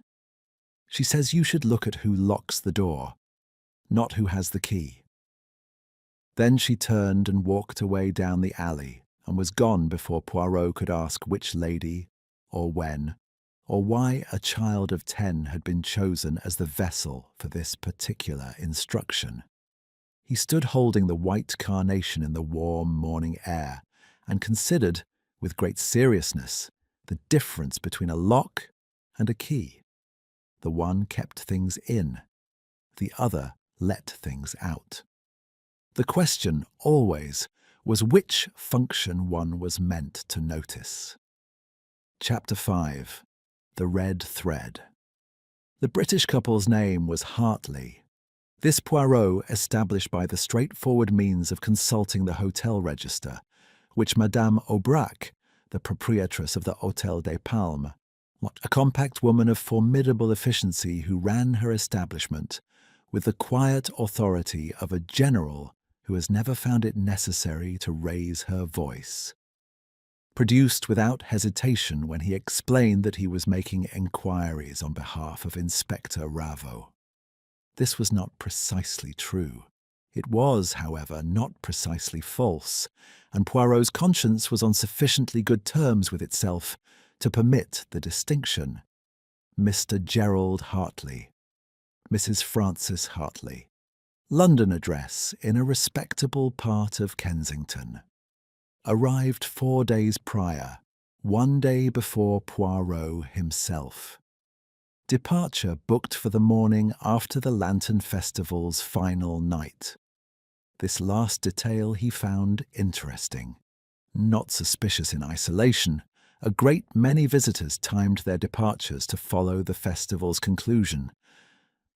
"She says you should look at who locks the door, not who has the key." Then she turned and walked away down the alley and was gone before Poirot could ask which lady, or when, or why a child of 10 had been chosen as the vessel for this particular instruction. He stood holding the white carnation in the warm morning air and considered, with great seriousness, the difference between a lock and a key. The one kept things in, the other let things out. The question always was which function one was meant to notice. Chapter 5. The Red Thread. The British couple's name was Hartley. This Poirot established by the straightforward means of consulting the hotel register, which Madame Aubrac, the proprietress of the Hôtel des Palmes, a compact woman of formidable efficiency who ran her establishment with the quiet authority of a general who has never found it necessary to raise her voice, produced without hesitation when he explained that he was making enquiries on behalf of Inspector Ravo. This was not precisely true. It was, however, not precisely false, and Poirot's conscience was on sufficiently good terms with itself to permit the distinction. Mr. Gerald Hartley, Mrs. Frances Hartley. London address in a respectable part of Kensington. Arrived 4 days prior, 1 day before Poirot himself. Departure booked for the morning after the Lantern Festival's final night. This last detail he found interesting. Not suspicious in isolation, a great many visitors timed their departures to follow the festival's conclusion,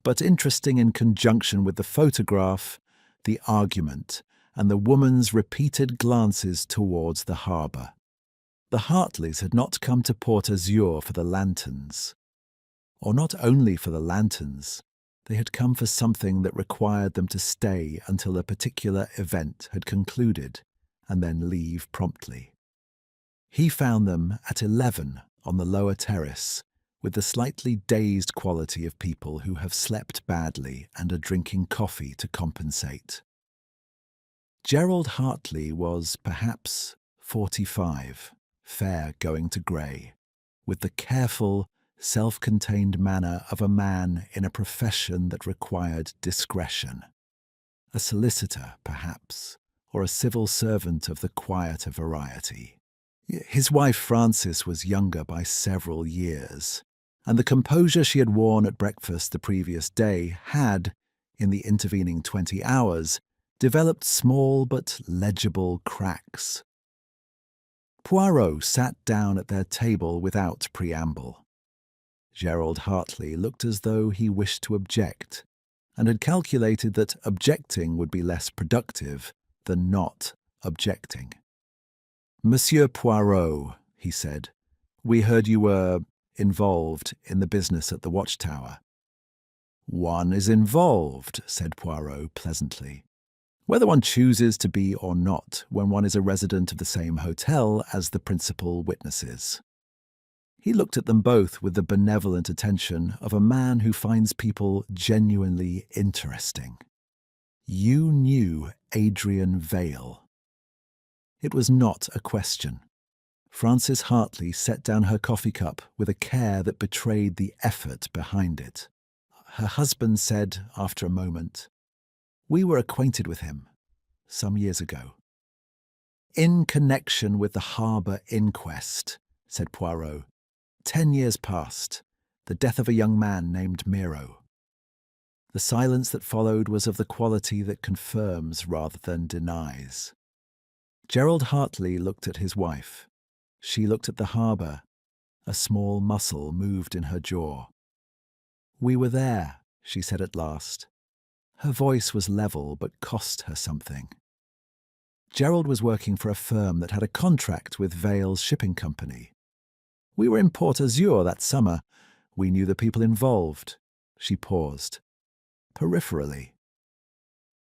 but interesting in conjunction with the photograph, the argument, and the woman's repeated glances towards the harbour. The Hartleys had not come to Port Azur for the lanterns. Or not only for the lanterns, they had come for something that required them to stay until a particular event had concluded, and then leave promptly. He found them at 11 on the lower terrace, with the slightly dazed quality of people who have slept badly and are drinking coffee to compensate. Gerald Hartley was perhaps 45, fair going to grey, with the careful, self-contained manner of a man in a profession that required discretion. A solicitor, perhaps, or a civil servant of the quieter variety. His wife Frances was younger by several years, and the composure she had worn at breakfast the previous day had, in the intervening 20 hours, developed small but legible cracks. Poirot sat down at their table without preamble. Gerald Hartley looked as though he wished to object, and had calculated that objecting would be less productive than not objecting. "Monsieur Poirot," he said, "we heard you were involved in the business at the watchtower." "One is involved," said Poirot pleasantly, "whether one chooses to be or not when one is a resident of the same hotel as the principal witnesses." He looked at them both with the benevolent attention of a man who finds people genuinely interesting. "You knew Adrian Vale." It was not a question. Frances Hartley set down her coffee cup with a care that betrayed the effort behind it. Her husband said, after a moment, "We were acquainted with him some years ago." "In connection with the harbour inquest," said Poirot. 10 years past, the death of a young man named Miro. The silence that followed was of the quality that confirms rather than denies. Gerald Hartley looked at his wife. She looked at the harbour. A small muscle moved in her jaw. "We were there," she said at last. Her voice was level but cost her something. Gerald was working for a firm that had a contract with Vale's shipping company. "We were in Port Azur that summer. We knew the people involved." She paused. "Peripherally."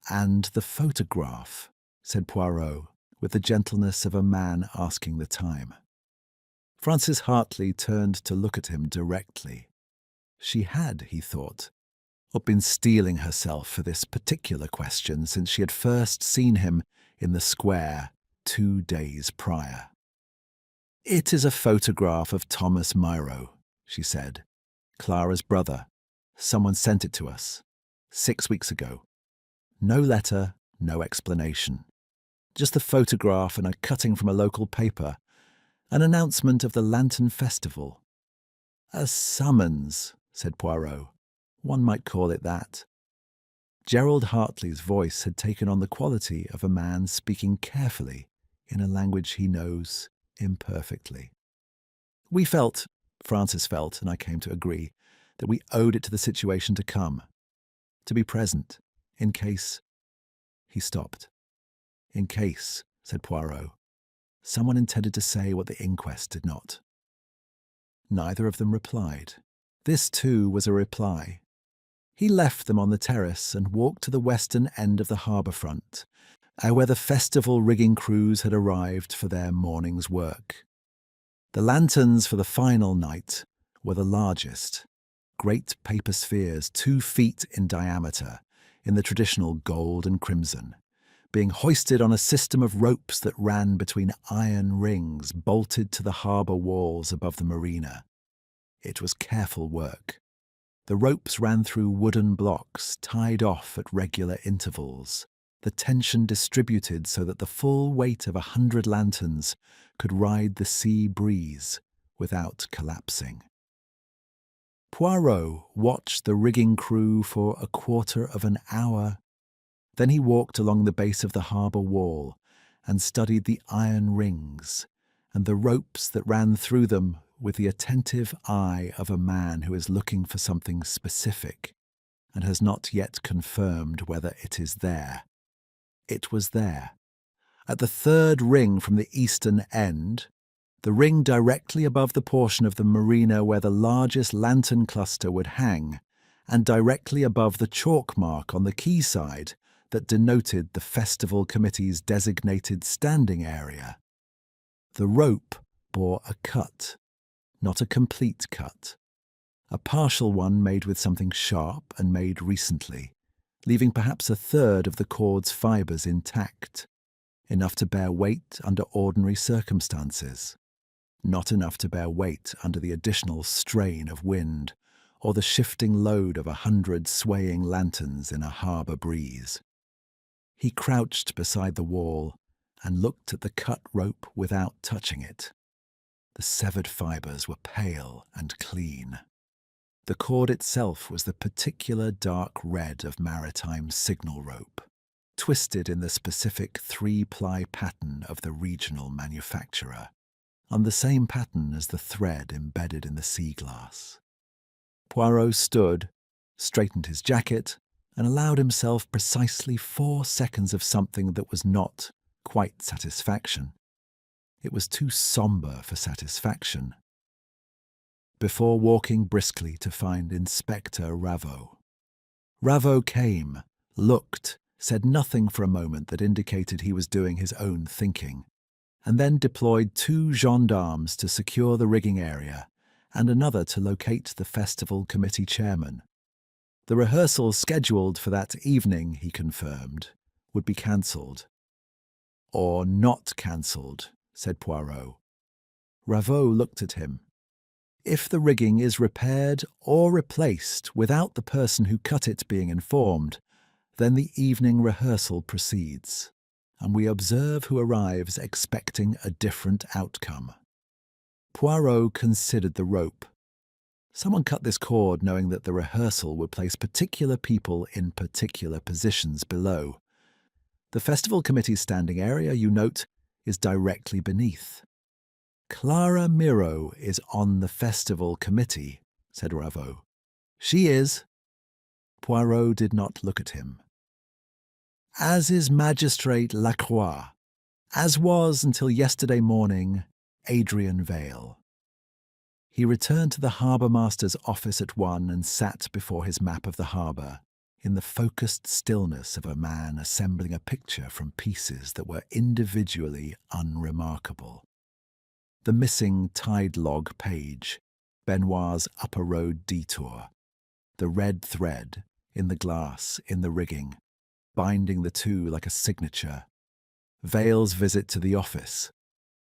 "And the photograph," said Poirot, with the gentleness of a man asking the time. Frances Hartley turned to look at him directly. She had, he thought, been steeling herself for this particular question since she had first seen him in the square 2 days prior. "It is a photograph of Thomas Miro," she said. "Clara's brother. Someone sent it to us 6 weeks ago. No letter, no explanation. Just the photograph and a cutting from a local paper. An announcement of the Lantern Festival." "A summons," said Poirot. "One might call it that." Gerald Hartley's voice had taken on the quality of a man speaking carefully in a language he knows imperfectly. "We felt," Frances felt, and I came to agree, that we owed it to the situation to come, to be present, in case—" He stopped. "In case," said Poirot. Someone intended to say what the inquest did not. Neither of them replied. This, too, was a reply. He left them on the terrace and walked to the western end of the harbour front, where the festival rigging crews had arrived for their morning's work. The lanterns for the final night were the largest, great paper spheres 2 feet in diameter, in the traditional gold and crimson, being hoisted on a system of ropes that ran between iron rings bolted to the harbour walls above the marina. It was careful work. The ropes ran through wooden blocks tied off at regular intervals, the tension distributed so that the full weight of 100 lanterns could ride the sea breeze without collapsing. Poirot watched the rigging crew for a quarter of an hour. Then he walked along the base of the harbour wall and studied the iron rings and the ropes that ran through them with the attentive eye of a man who is looking for something specific and has not yet confirmed whether it is there. It was there. At the 3rd ring from the eastern end, the ring directly above the portion of the marina where the largest lantern cluster would hang, and directly above the chalk mark on the quayside that denoted the festival committee's designated standing area. The rope bore a cut, not a complete cut, a partial one made with something sharp and made recently, leaving perhaps a third of the cord's fibres intact, enough to bear weight under ordinary circumstances, not enough to bear weight under the additional strain of wind or the shifting load of 100 swaying lanterns in a harbour breeze. He crouched beside the wall and looked at the cut rope without touching it. The severed fibres were pale and clean. The cord itself was the particular dark red of maritime signal rope, twisted in the specific 3-ply pattern of the regional manufacturer, on the same pattern as the thread embedded in the sea glass. Poirot stood, straightened his jacket, and allowed himself precisely 4 seconds of something that was not quite satisfaction. It was too sombre for satisfaction. Before walking briskly to find Inspector Ravot. Ravot came, looked, said nothing for a moment that indicated he was doing his own thinking, and then deployed 2 gendarmes to secure the rigging area and another to locate the festival committee chairman. The rehearsal scheduled for that evening, he confirmed, would be cancelled. "Or not cancelled," said Poirot. Raveau looked at him. If the rigging is repaired or replaced without the person who cut it being informed, then the evening rehearsal proceeds, and we observe who arrives expecting a different outcome. Poirot considered the rope. Someone cut this cord knowing that the rehearsal would place particular people in particular positions below. The festival committee's standing area, you note, is directly beneath. Clara Miro is on the festival committee, said Raveau. She is. Poirot did not look at him. As is Magistrate Lacroix, as was until yesterday morning Adrian Vale. He returned to the harbour-master's office at 1 and sat before his map of the harbour, in the focused stillness of a man assembling a picture from pieces that were individually unremarkable. The missing tide log page, Benoit's upper road detour, the red thread in the glass in the rigging, binding the two like a signature, Vale's visit to the office,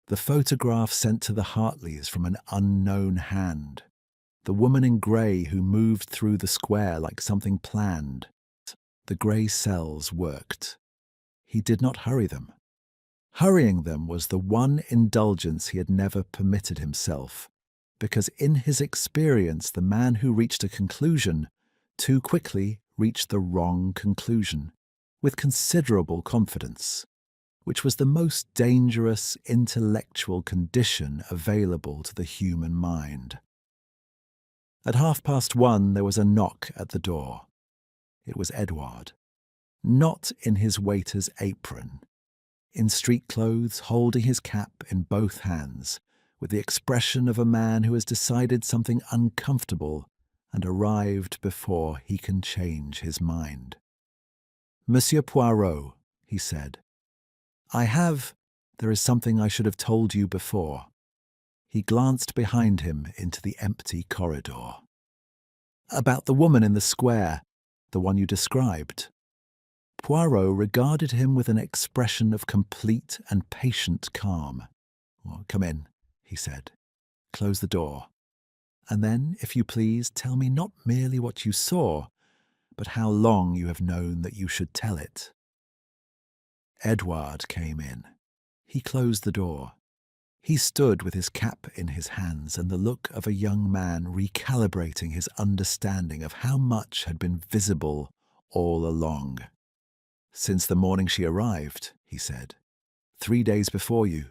the photograph sent to the Hartleys from an unknown hand, the woman in grey who moved through the square like something planned. The grey cells worked. He did not hurry them. Hurrying them was the one indulgence he had never permitted himself, because in his experience the man who reached a conclusion too quickly reached the wrong conclusion, with considerable confidence, which was the most dangerous intellectual condition available to the human mind. At 1:30 there was a knock at the door. It was Edward, not in his waiter's apron, in street clothes, holding his cap in both hands, with the expression of a man who has decided something uncomfortable and arrived before he can change his mind. "Monsieur Poirot," he said, there is something I should have told you before." He glanced behind him into the empty corridor. "About the woman in the square, the one you described." Poirot regarded him with an expression of complete and patient calm. "Well, come in," he said. "Close the door. And then, if you please, tell me not merely what you saw, but how long you have known that you should tell it." Edward came in. He closed the door. He stood with his cap in his hands and the look of a young man recalibrating his understanding of how much had been visible all along. "Since the morning she arrived," he said. 3 days before you."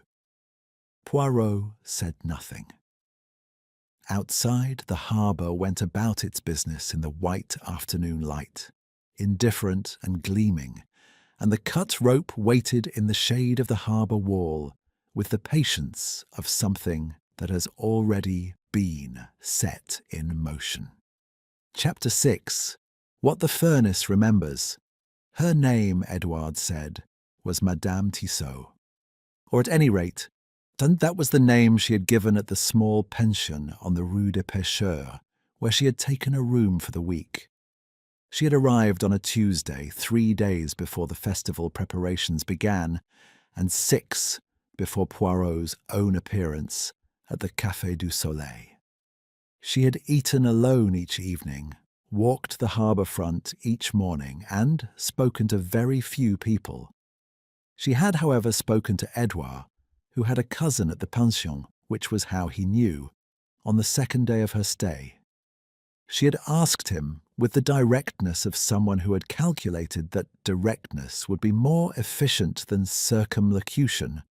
Poirot said nothing. Outside, the harbour went about its business in the white afternoon light, indifferent and gleaming, and the cut rope waited in the shade of the harbour wall with the patience of something that has already been set in motion. Chapter 6. What the Furnace Remembers. Her name, Edward said, was Madame Tissot. Or at any rate, that was the name she had given at the small pension on the Rue des Pêcheurs, where she had taken a room for the week. She had arrived on a Tuesday, 3 days before the festival preparations began, and 6 before Poirot's own appearance at the Café du Soleil. She had eaten alone each evening, walked the harbour front each morning, and spoken to very few people. She had, however, spoken to Edouard, who had a cousin at the pension, which was how he knew, on the 2nd day of her stay. She had asked him, with the directness of someone who had calculated that directness would be more efficient than circumlocution,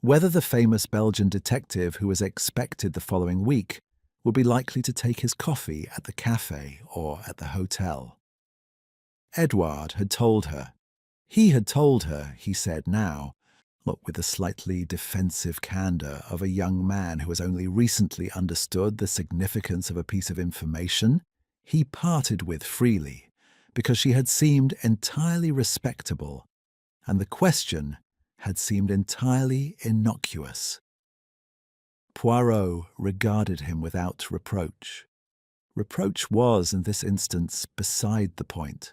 whether the famous Belgian detective who was expected the following week would be likely to take his coffee at the café or at the hotel. Edward had told her. He had told her, he said now, with the slightly defensive candour of a young man who has only recently understood the significance of a piece of information he parted with freely, because she had seemed entirely respectable, and the question had seemed entirely innocuous. Poirot regarded him without reproach. Reproach was, in this instance, beside the point.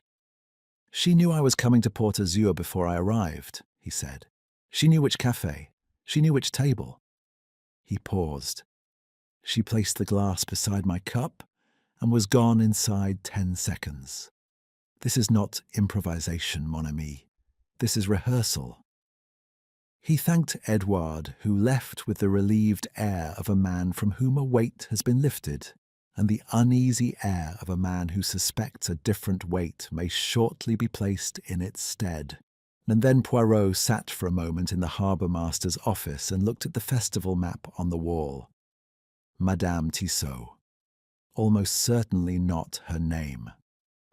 "She knew I was coming to Port Azur before I arrived," he said. "She knew which café. She knew which table." He paused. She placed the glass beside my cup and was gone inside 10 seconds. This is not improvisation, mon ami. This is rehearsal. He thanked Edouard, who left with the relieved air of a man from whom a weight has been lifted, and the uneasy air of a man who suspects a different weight may shortly be placed in its stead. And then Poirot sat for a moment in the harbour master's office and looked at the festival map on the wall. Madame Tissot. Almost certainly not her name,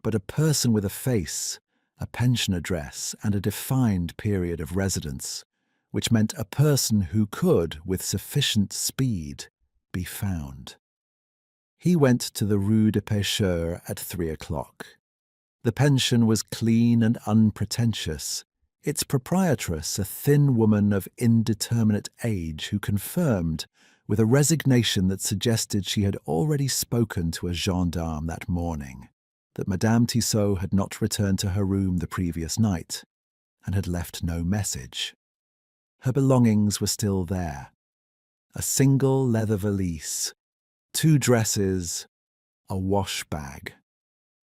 but a person with a face, a pension address, and a defined period of residence, which meant a person who could, with sufficient speed, be found. He went to the Rue des Pêcheurs at 3 o'clock. The pension was clean and unpretentious, its proprietress a thin woman of indeterminate age who confirmed, with a resignation that suggested she had already spoken to a gendarme that morning, that Madame Tissot had not returned to her room the previous night and had left no message. Her belongings were still there. A single leather valise, 2 dresses, a wash bag.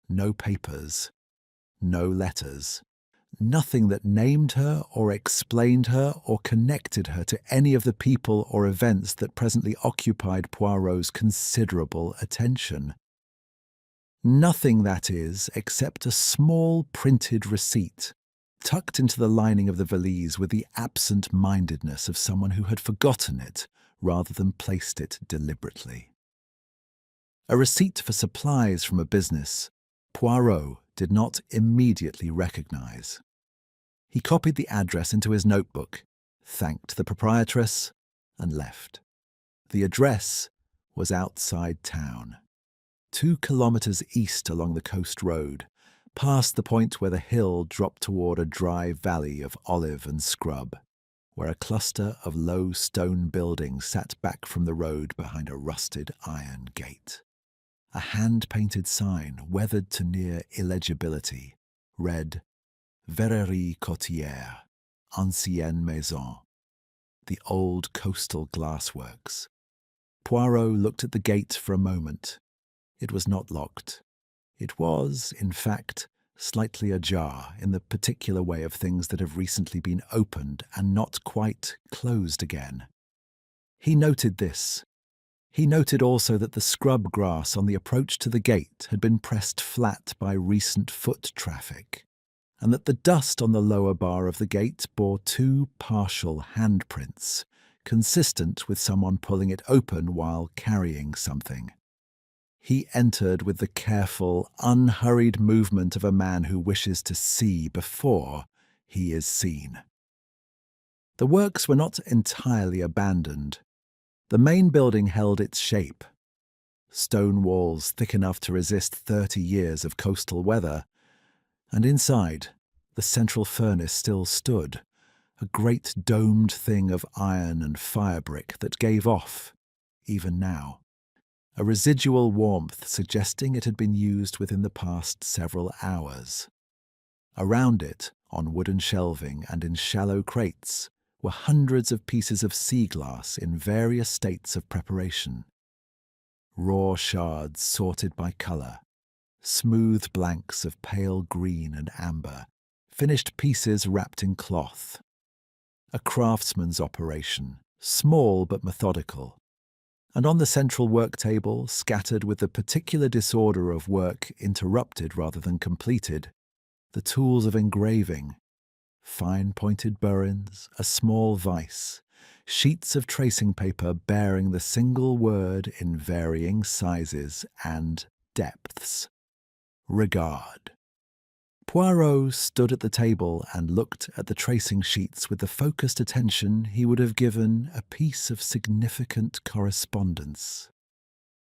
No papers, no letters. Nothing that named her or explained her or connected her to any of the people or events that presently occupied Poirot's considerable attention. Nothing, that is, except a small printed receipt, tucked into the lining of the valise with the absent-mindedness of someone who had forgotten it rather than placed it deliberately. A receipt for supplies from a business Poirot did not immediately recognize. He copied the address into his notebook, thanked the proprietress, and left. The address was outside town, 2 kilometers east along the coast road, past the point where the hill dropped toward a dry valley of olive and scrub, where a cluster of low stone buildings sat back from the road behind a rusted iron gate. A hand-painted sign, weathered to near illegibility, read, Verrerie Côtière, Ancienne Maison, the old coastal glassworks. Poirot looked at the gate for a moment. It was not locked. It was, in fact, slightly ajar in the particular way of things that have recently been opened and not quite closed again. He noted this. He noted also that the scrub grass on the approach to the gate had been pressed flat by recent foot traffic, and that the dust on the lower bar of the gate bore 2 partial handprints, consistent with someone pulling it open while carrying something. He entered with the careful, unhurried movement of a man who wishes to see before he is seen. The works were not entirely abandoned. The main building held its shape. Stone walls thick enough to resist 30 years of coastal weather, and inside, the central furnace still stood, a great domed thing of iron and firebrick that gave off, even now, a residual warmth suggesting it had been used within the past several hours. Around it, on wooden shelving and in shallow crates, were hundreds of pieces of sea glass in various states of preparation. Raw shards sorted by colour, smooth blanks of pale green and amber, finished pieces wrapped in cloth. A craftsman's operation, small but methodical. And on the central work table, scattered with the particular disorder of work interrupted rather than completed, the tools of engraving, fine-pointed burins, a small vice, sheets of tracing paper bearing the single word in varying sizes and depths. Regard. Poirot stood at the table and looked at the tracing sheets with the focused attention he would have given a piece of significant correspondence.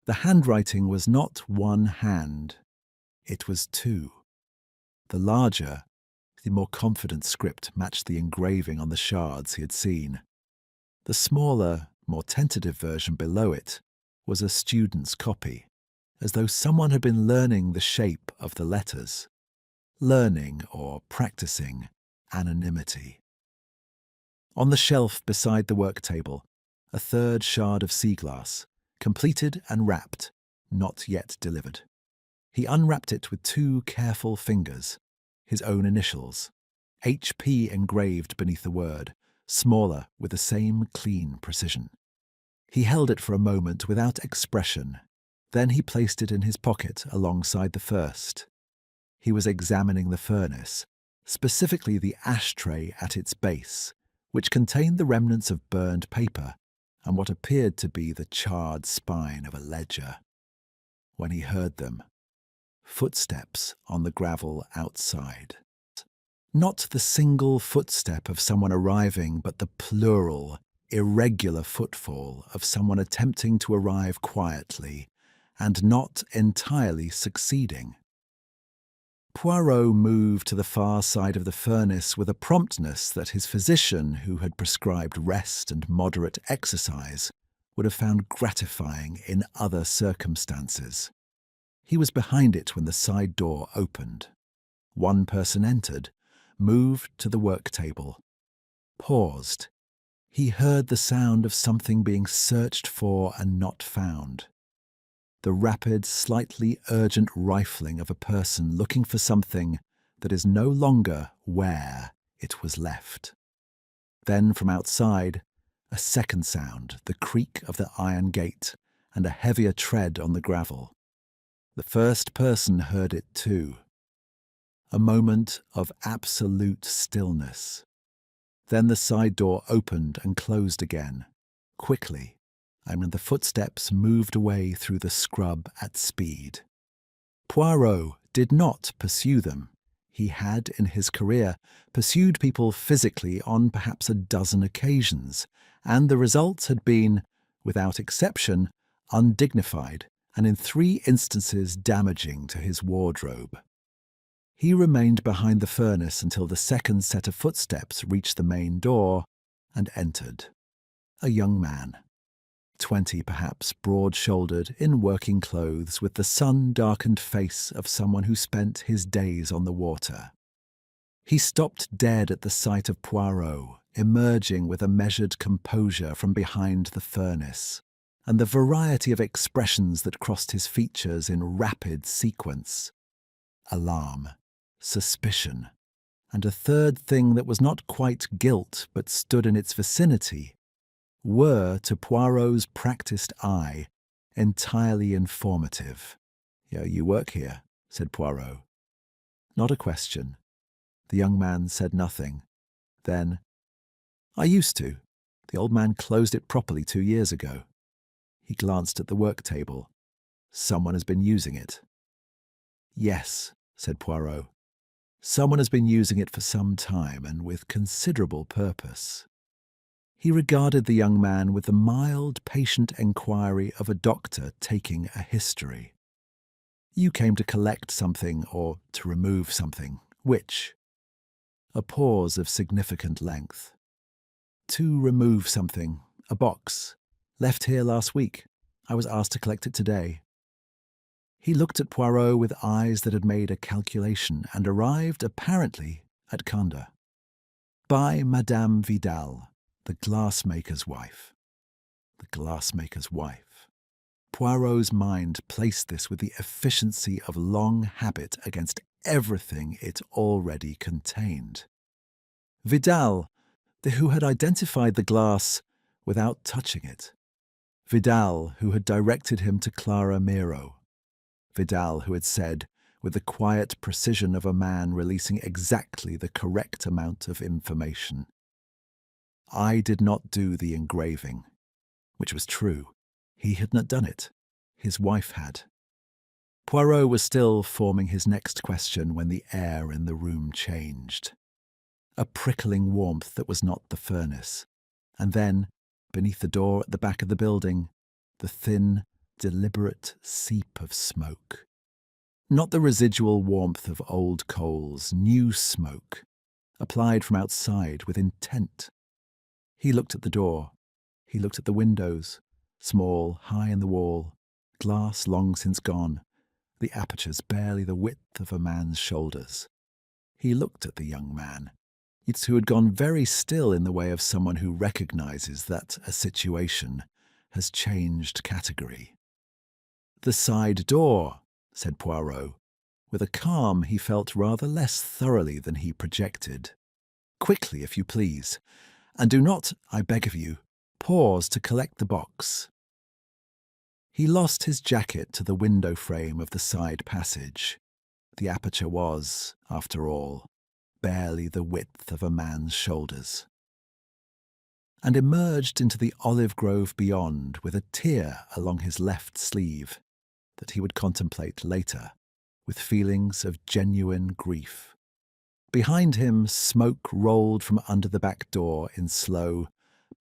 The handwriting was not one hand, it was 2. The larger, the more confident script matched the engraving on the shards he had seen. The smaller, more tentative version below it was a student's copy, as though someone had been learning the shape of the letters. Learning or practicing anonymity. On the shelf beside the work table, a third shard of sea glass, completed and wrapped, not yet delivered. He unwrapped it with two careful fingers, his own initials, HP engraved beneath the word, smaller with the same clean precision. He held it for a moment without expression. Then he placed it in his pocket alongside the first. He was examining the furnace, specifically the ashtray at its base, which contained the remnants of burned paper and what appeared to be the charred spine of a ledger. When he heard them, footsteps on the gravel outside. Not the single footstep of someone arriving, but the plural, irregular footfall of someone attempting to arrive quietly and not entirely succeeding. Poirot moved to the far side of the furnace with a promptness that his physician, who had prescribed rest and moderate exercise, would have found gratifying in other circumstances. He was behind it when the side door opened. One person entered, moved to the work table, paused. He heard the sound of something being searched for and not found. The rapid, slightly urgent rifling of a person looking for something that is no longer where it was left. Then from outside, a second sound, the creak of the iron gate and a heavier tread on the gravel. The first person heard it too. A moment of absolute stillness. Then the side door opened and closed again, quickly, and the footsteps moved away through the scrub at speed. Poirot did not pursue them. He had, in his career, pursued people physically on perhaps a dozen occasions, and the result had been, without exception, undignified, and in 3 instances damaging to his wardrobe. He remained behind the furnace until the second set of footsteps reached the main door and entered. A young man, 20 perhaps, broad-shouldered, in working clothes, with the sun-darkened face of someone who spent his days on the water. He stopped dead at the sight of Poirot, emerging with a measured composure from behind the furnace, and the variety of expressions that crossed his features in rapid sequence. Alarm, suspicion, and a third thing that was not quite guilt but stood in its vicinity, were, to Poirot's practised eye, entirely informative. "Yeah, you work here," said Poirot. Not a question. The young man said nothing. Then, "I used to. The old man closed it properly 2 years ago." He glanced at the work table. "Someone has been using it." "Yes," said Poirot. "Someone has been using it for some time, and with considerable purpose." He regarded the young man with the mild, patient enquiry of a doctor taking a history. "You came to collect something, or to remove something. Which?" A pause of significant length. "To remove something. A box. Left here last week. I was asked to collect it today." He looked at Poirot with eyes that had made a calculation and arrived, apparently, at Conde. "By Madame Vidal, the glassmaker's wife." The glassmaker's wife. Poirot's mind placed this with the efficiency of long habit against everything it already contained. Vidal, who had identified the glass without touching it. Vidal, who had directed him to Clara Miro. Vidal, who had said, with the quiet precision of a man releasing exactly the correct amount of information, "I did not do the engraving," which was true. He had not done it. His wife had. Poirot was still forming his next question when the air in the room changed. A prickling warmth that was not the furnace. And then, beneath the door at the back of the building, the thin, deliberate seep of smoke. Not the residual warmth of old coals, new smoke, applied from outside with intent. He looked at the door. He looked at the windows, small, high in the wall, glass long since gone, the apertures barely the width of a man's shoulders. He looked at the young man, It's who had gone very still in the way of someone who recognizes that a situation has changed category. "The side door," said Poirot, with a calm he felt rather less thoroughly than he projected. "Quickly, if you please, and do not, I beg of you, pause to collect the box." He lost his jacket to the window frame of the side passage. The aperture was, after all, barely the width of a man's shoulders, and emerged into the olive grove beyond with a tear along his left sleeve that he would contemplate later with feelings of genuine grief. Behind him, smoke rolled from under the back door in slow,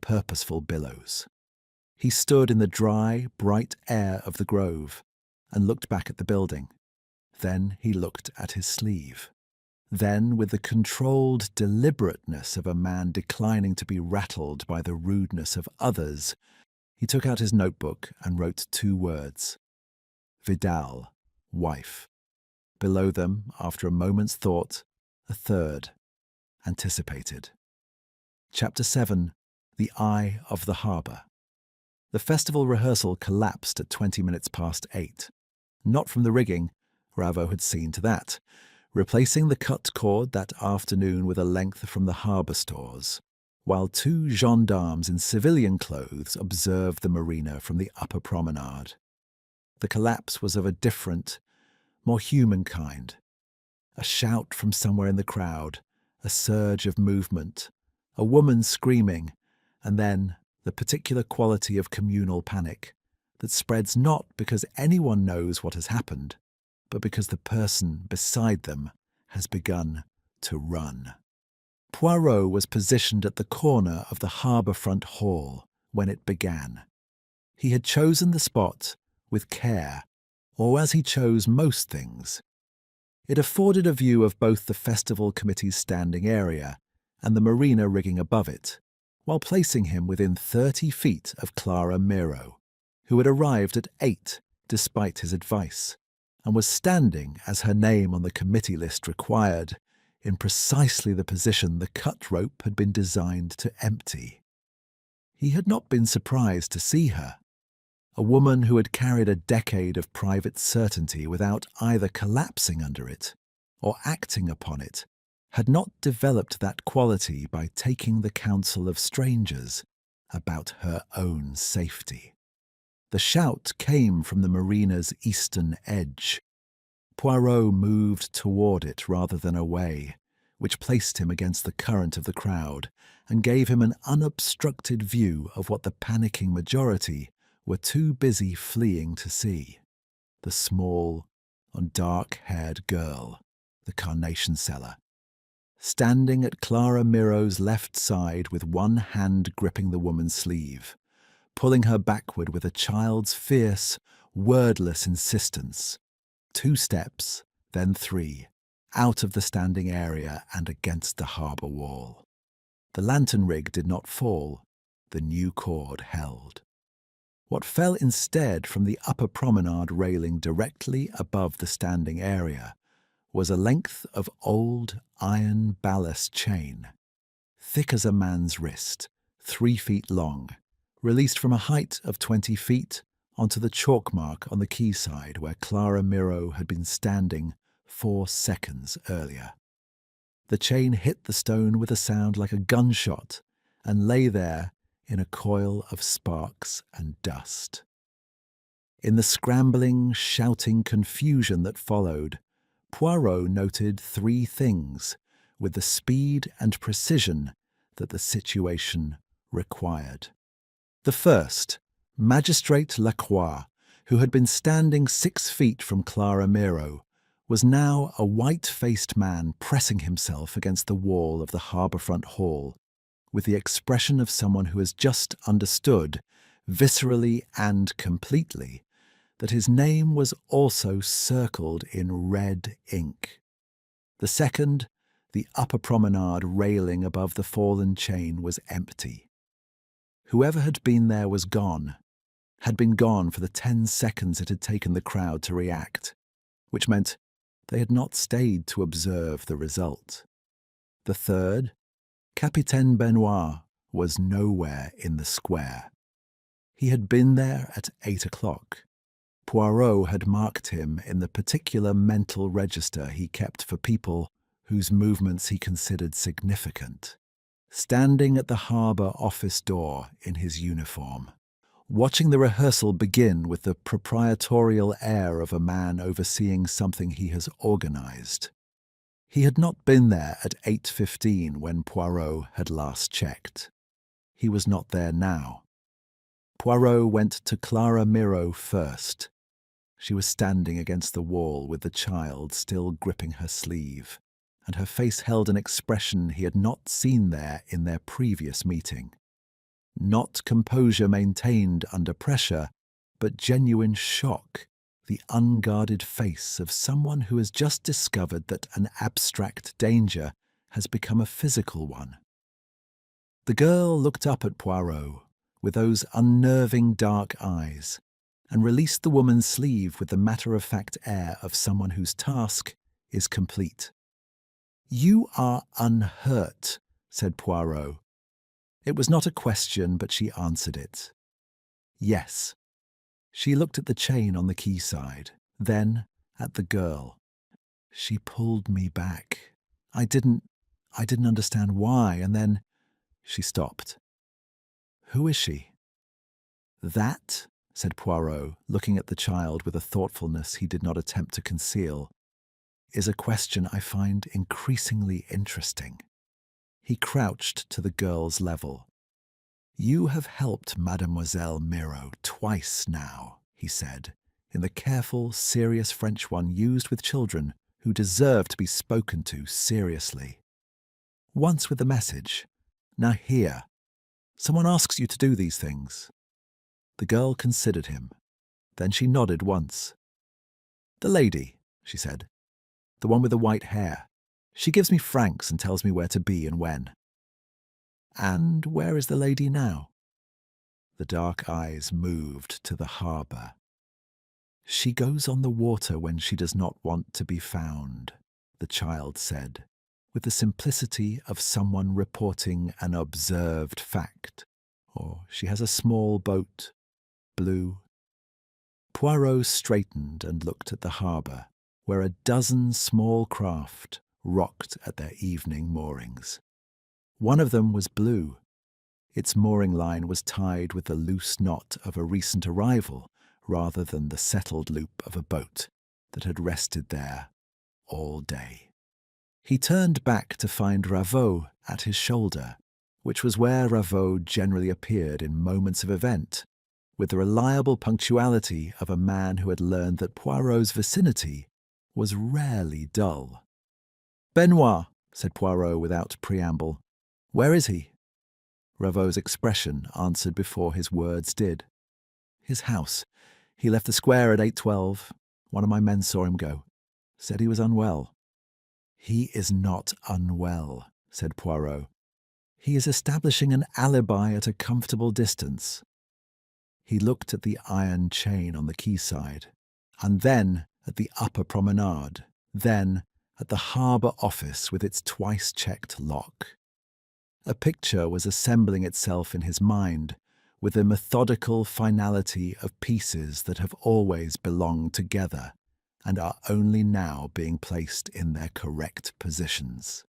purposeful billows. He stood in the dry, bright air of the grove and looked back at the building. Then he looked at his sleeve. Then, with the controlled deliberateness of a man declining to be rattled by the rudeness of others, he took out his notebook and wrote 2 words. Vidal, wife. Below them, after a moment's thought, a third, anticipated. Chapter 7. The Eye of the Harbour. The festival rehearsal collapsed at 20 minutes past 8. Not from the rigging, Ravo had seen to that, replacing the cut cord that afternoon with a length from the harbour stores, while 2 gendarmes in civilian clothes observed the marina from the upper promenade. The collapse was of a different, more human kind. A shout from somewhere in the crowd, a surge of movement, a woman screaming, and then the particular quality of communal panic that spreads not because anyone knows what has happened, but because the person beside them has begun to run. Poirot was positioned at the corner of the harbour-front hall when it began. He had chosen the spot with care, or as he chose most things. It afforded a view of both the festival committee's standing area and the marina rigging above it, while placing him within 30 feet of Clara Miro, who had arrived at 8 despite his advice, and was standing, as her name on the committee list required, in precisely the position the cut rope had been designed to empty. He had not been surprised to see her. A woman who had carried a decade of private certainty without either collapsing under it or acting upon it had not developed that quality by taking the counsel of strangers about her own safety. The shout came from the marina's eastern edge. Poirot moved toward it rather than away, which placed him against the current of the crowd and gave him an unobstructed view of what the panicking majority were too busy fleeing to see. The small and dark-haired girl, the carnation seller, standing at Clara Miro's left side with one hand gripping the woman's sleeve, pulling her backward with a child's fierce, wordless insistence. 2 steps, then 3, out of the standing area and against the harbour wall. The lantern rig did not fall. The new cord held. What fell instead from the upper promenade railing directly above the standing area was a length of old iron ballast chain, thick as a man's wrist, 3 feet long, released from a height of 20 feet onto the chalk mark on the quayside where Clara Miro had been standing 4 seconds earlier. The chain hit the stone with a sound like a gunshot and lay there in a coil of sparks and dust. In the scrambling, shouting confusion that followed, Poirot noted 3 things with the speed and precision that the situation required. The first, Magistrate Lacroix, who had been standing 6 feet from Clara Miro, was now a white-faced man pressing himself against the wall of the harbour-front hall, with the expression of someone who has just understood, viscerally and completely, that his name was also circled in red ink. The second, the upper promenade railing above the fallen chain, was empty. Whoever had been there was gone, had been gone for the 10 seconds it had taken the crowd to react, which meant they had not stayed to observe the result. The third, Capitaine Benoit was nowhere in the square. He had been there at 8 o'clock. Poirot had marked him in the particular mental register he kept for people whose movements he considered significant, standing at the harbour office door in his uniform, watching the rehearsal begin with the proprietorial air of a man overseeing something he has organised. He had not been there at 8:15 when Poirot had last checked. He was not there now. Poirot went to Clara Miro first. She was standing against the wall with the child still gripping her sleeve, and her face held an expression he had not seen there in their previous meeting. Not composure maintained under pressure, but genuine shock, the unguarded face of someone who has just discovered that an abstract danger has become a physical one. The girl looked up at Poirot with those unnerving dark eyes, and released the woman's sleeve with the matter-of-fact air of someone whose task is complete. "You are unhurt," said Poirot. It was not a question, but she answered it. Yes. She looked at the chain on the quayside, then at the girl. She pulled me back. I didn't understand why, and then she stopped. "Who is she?" "That," said Poirot, looking at the child with a thoughtfulness he did not attempt to conceal, "is a question I find increasingly interesting." He crouched to the girl's level. "You have helped Mademoiselle Miro twice now," he said, in the careful, serious French one used with children who deserve to be spoken to seriously. "Once with a message. Now here. Someone asks you to do these things." The girl considered him. Then she nodded once. "The lady," she said. "The one with the white hair. She gives me francs and tells me where to be and when." "And where is the lady now?" The dark eyes moved to the harbour. "She goes on the water when she does not want to be found," the child said, with the simplicity of someone reporting an observed fact. "Or she has a small boat, blue." Poirot straightened and looked at the harbour, where a dozen small craft rocked at their evening moorings. One of them was blue. Its mooring line was tied with the loose knot of a recent arrival rather than the settled loop of a boat that had rested there all day. He turned back to find Ravot at his shoulder, which was where Ravot generally appeared in moments of event, with the reliable punctuality of a man who had learned that Poirot's vicinity was rarely dull. "Benoit," said Poirot without preamble. "Where is he?" Ravot's expression answered before his words did. "His house. He left the square at 8:12. One of my men saw him go. Said he was unwell." "He is not unwell," said Poirot. "He is establishing an alibi at a comfortable distance." He looked at the iron chain on the quayside, and then at the upper promenade, then at the harbour office with its twice-checked lock. A picture was assembling itself in his mind with the methodical finality of pieces that have always belonged together and are only now being placed in their correct positions.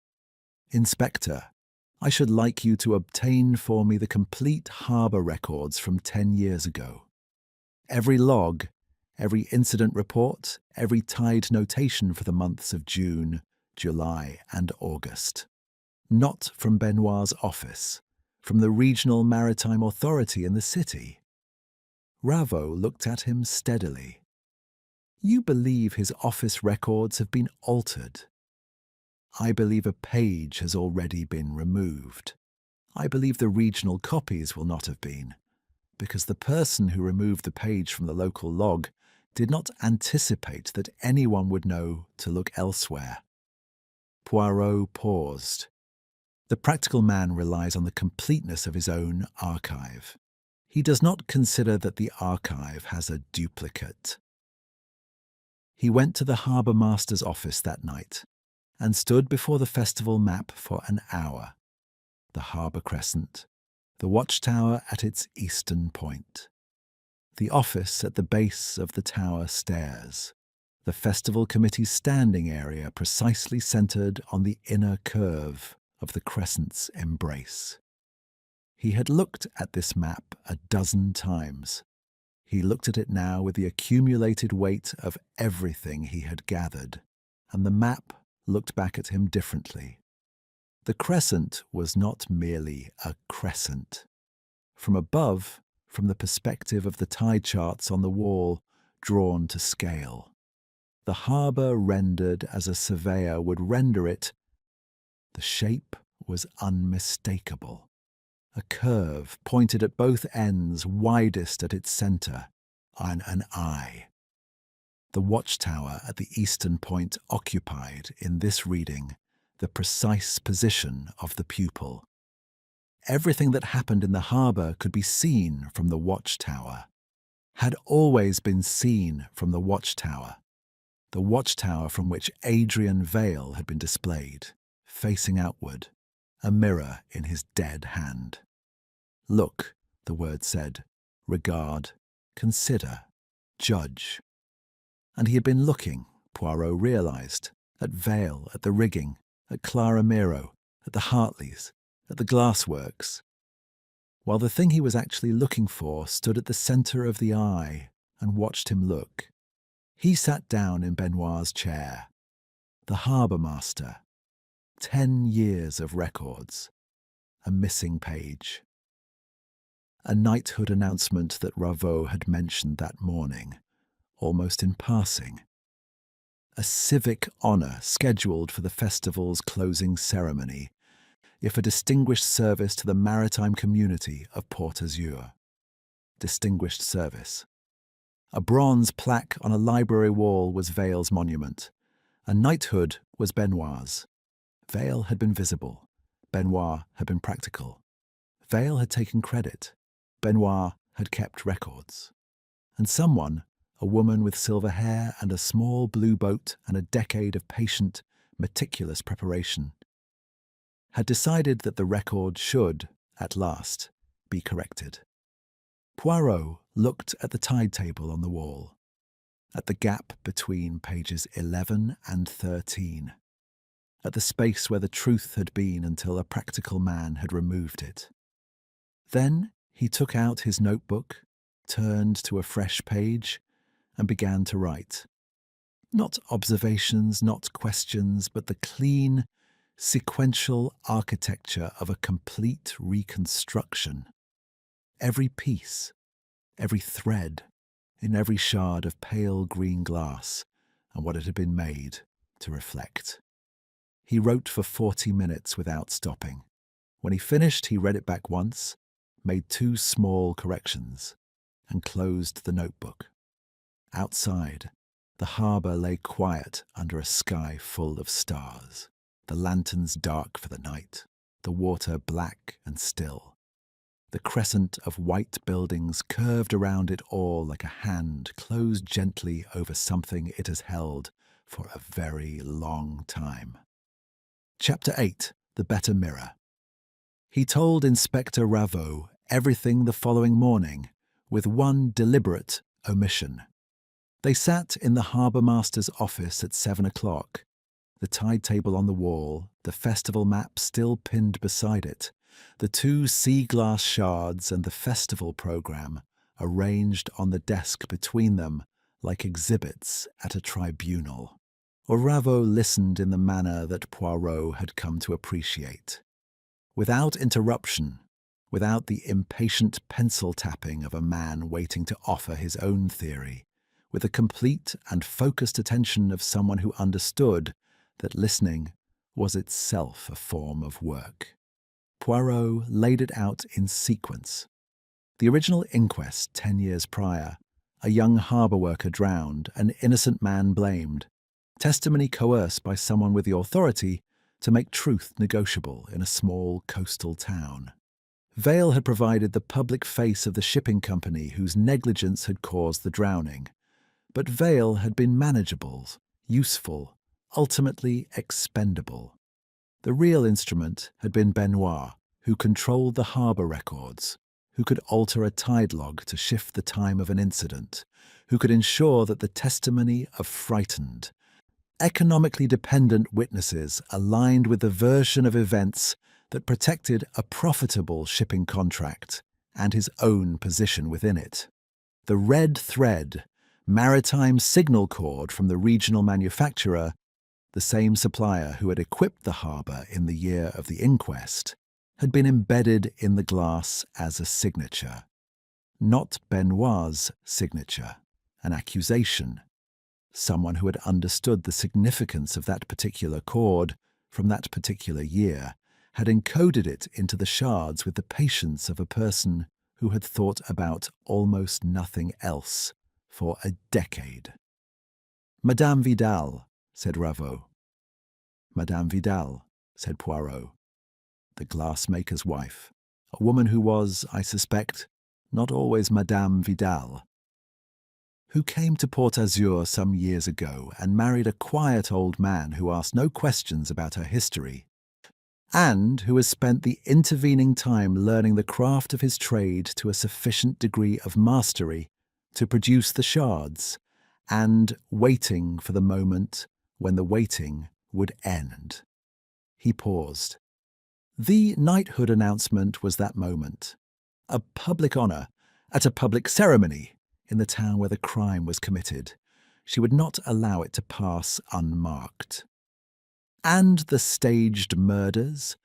"Inspector, I should like you to obtain for me the complete harbour records from 10 years ago. Every log, every incident report, every tide notation for the months of June, July and August. Not from Benoit's office, from the regional maritime authority in the city." Ravot looked at him steadily. "You believe his office records have been altered. I believe a page has already been removed. I believe the regional copies will not have been, because the person who removed the page from the local log did not anticipate that anyone would know to look elsewhere." Poirot paused. The practical man relies on the completeness of his own archive. He does not consider that the archive has a duplicate. He went to the harbour master's office that night and stood before the festival map for an hour. the harbour crescent, the watchtower at its eastern point, the office at the base of the tower stairs, the festival committee's standing area precisely centred on the inner curve of the crescent's embrace. He had looked at this map a dozen times. He looked at it now with the accumulated weight of everything he had gathered, and the map looked back at him differently. The crescent was not merely a crescent. From above, from the perspective of the tide charts on the wall drawn to scale, the harbour rendered as a surveyor would render it, the shape was unmistakable. A curve pointed at both ends, widest at its centre, on an eye. The watchtower at the eastern point occupied, in this reading, the precise position of the pupil. Everything that happened in the harbour could be seen from the watchtower, had always been seen from the watchtower from which Adrian Vale had been displayed, facing outward, a mirror in his dead hand. Look, the word said, regard, consider, judge. And he had been looking, Poirot realised, at Vale, at the rigging, at Clara Miro, at the Hartleys, at the glassworks, while the thing he was actually looking for stood at the centre of the eye and watched him look. He sat down in Benoit's chair. The harbour master. 10 years of records. A missing page. A knighthood announcement that Ravot had mentioned that morning, almost in passing. A civic honour scheduled for the festival's closing ceremony, if a distinguished service to the maritime community of Port Azur. Distinguished service. A bronze plaque on a library wall was Vale's monument. A knighthood was Benoit's. Vale had been visible. Benoit had been practical. Vale had taken credit. Benoit had kept records. And someone, a woman with silver hair and a small blue boat and a decade of patient, meticulous preparation, had decided that the record should, at last, be corrected. Poirot looked at the tide table on the wall, at the gap between pages 11 and 13, at the space where the truth had been until a practical man had removed it. Then he took out his notebook, turned to a fresh page, and began to write. Not observations, not questions, but the clean, sequential architecture of a complete reconstruction. Every piece, every thread, in every shard of pale green glass, and what it had been made to reflect. He wrote for 40 minutes without stopping. When he finished, he read it back once, made 2 small corrections, and closed the notebook. Outside, the harbour lay quiet under a sky full of stars, the lanterns dark for the night, the water black and still. The crescent of white buildings curved around it all like a hand closed gently over something it has held for a very long time. Chapter 8. The Better Mirror. He told Inspector Ravot everything the following morning, with one deliberate omission. They sat in the harbour master's office at 7 o'clock, the tide table on the wall, the festival map still pinned beside it, the 2 sea glass shards and the festival programme arranged on the desk between them like exhibits at a tribunal. Ravot listened in the manner that Poirot had come to appreciate. Without interruption, without the impatient pencil tapping of a man waiting to offer his own theory, with the complete and focused attention of someone who understood that listening was itself a form of work. Poirot laid it out in sequence. The original inquest 10 years prior, a young harbour worker drowned, an innocent man blamed, testimony coerced by someone with the authority to make truth negotiable in a small coastal town. Vale had provided the public face of the shipping company whose negligence had caused the drowning, but Vale had been manageable, useful, ultimately expendable. The real instrument had been Benoit, who controlled the harbour records, who could alter a tide log to shift the time of an incident, who could ensure that the testimony of frightened, economically dependent witnesses aligned with the version of events that protected a profitable shipping contract and his own position within it. The red thread, maritime signal cord from the regional manufacturer, the same supplier who had equipped the harbour in the year of the inquest, had been embedded in the glass as a signature. Not Benoit's signature, an accusation. Someone who had understood the significance of that particular cord from that particular year had encoded it into the shards with the patience of a person who had thought about almost nothing else for a decade. "Madame Vidal," said Raveau. "Madame Vidal," said Poirot. The glassmaker's wife, a woman who was, I suspect, not always Madame Vidal, who came to Port Azur some years ago and married a quiet old man who asked no questions about her history, and who has spent the intervening time learning the craft of his trade to a sufficient degree of mastery to produce the shards, and waiting for the moment when the waiting would end. He paused. The knighthood announcement was that moment. A public honour, at a public ceremony, in the town where the crime was committed. She would not allow it to pass unmarked. And the staged murders?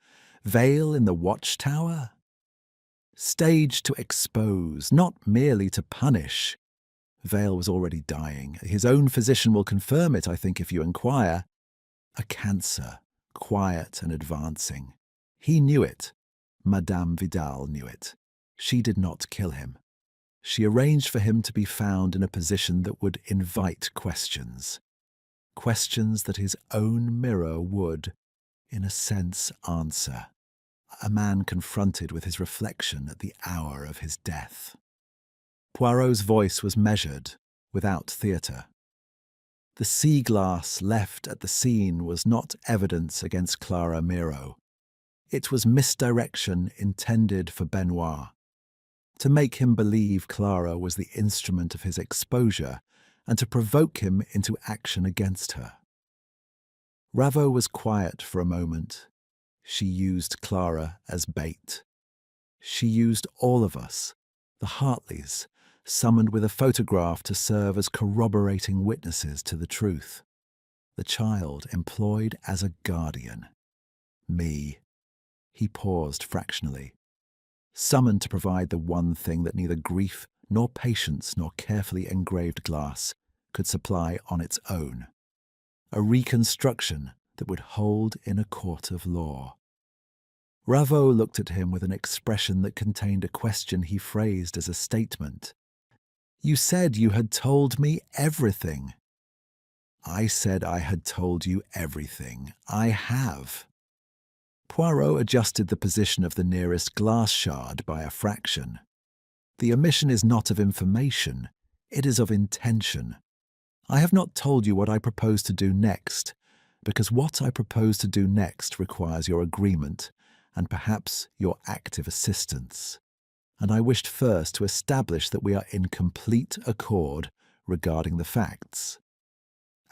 Vale in the watchtower? Staged to expose, not merely to punish. Vale was already dying. His own physician will confirm it, I think, if you inquire. A cancer, quiet and advancing. He knew it. Madame Vidal knew it. She did not kill him. She arranged for him to be found in a position that would invite questions. Questions that his own mirror would, in a sense, answer. A man confronted with his reflection at the hour of his death. Poirot's voice was measured, without theatre. The sea glass left at the scene was not evidence against Clara Miro. It was misdirection intended for Benoit, to make him believe Clara was the instrument of his exposure and to provoke him into action against her. Raveau was quiet for a moment. She used Clara as bait. She used all of us, the Hartleys, summoned with a photograph to serve as corroborating witnesses to the truth. The child employed as a guardian. Me. He paused fractionally. Summoned to provide the one thing that neither grief nor patience nor carefully engraved glass could supply on its own. A reconstruction that would hold in a court of law. Raveau looked at him with an expression that contained a question he phrased as a statement. "You said you had told me everything." "I said I had told you everything. I have." Poirot adjusted the position of the nearest glass shard by a fraction. "The omission is not of information, it is of intention. I have not told you what I propose to do next, because what I propose to do next requires your agreement and perhaps your active assistance. And I wished first to establish that we are in complete accord regarding the facts.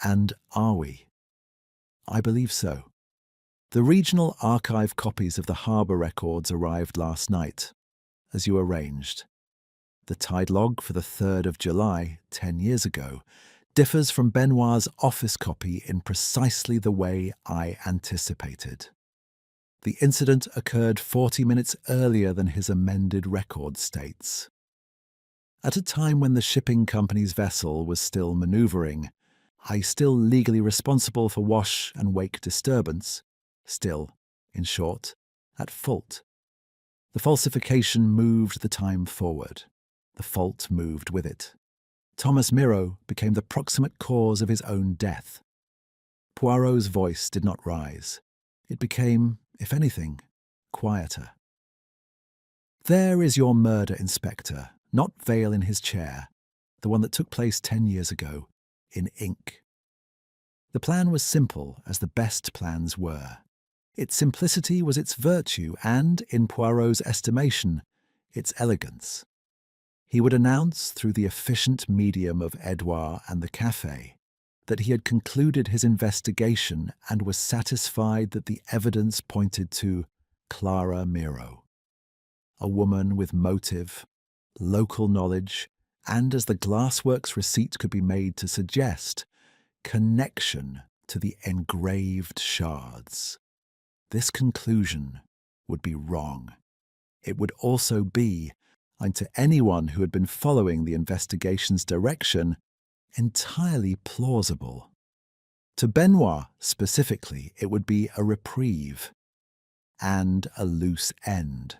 And are we? I believe so. The regional archive copies of the harbour records arrived last night, as you arranged. The tide log for the 3rd of July, 10 years ago, differs from Benoit's office copy in precisely the way I anticipated. The incident occurred 40 minutes earlier than his amended record states. At a time when the shipping company's vessel was still manoeuvring, I still legally responsible for wash and wake disturbance, still, in short, at fault. The falsification moved the time forward. The fault moved with it. Thomas Miro became the proximate cause of his own death. Poirot's voice did not rise. It became, if anything, quieter. There is your murder, Inspector, not Vale in his chair, the one that took place 10 years ago, in ink. The plan was simple, as the best plans were. Its simplicity was its virtue and, in Poirot's estimation, its elegance. He would announce through the efficient medium of Edouard and the café that he had concluded his investigation and was satisfied that the evidence pointed to Clara Miro, a woman with motive, local knowledge, and, as the glassworks receipt could be made to suggest, connection to the engraved shards. This conclusion would be wrong. It would also be, and to anyone who had been following the investigation's direction, entirely plausible. To Benoit, specifically, it would be a reprieve and a loose end.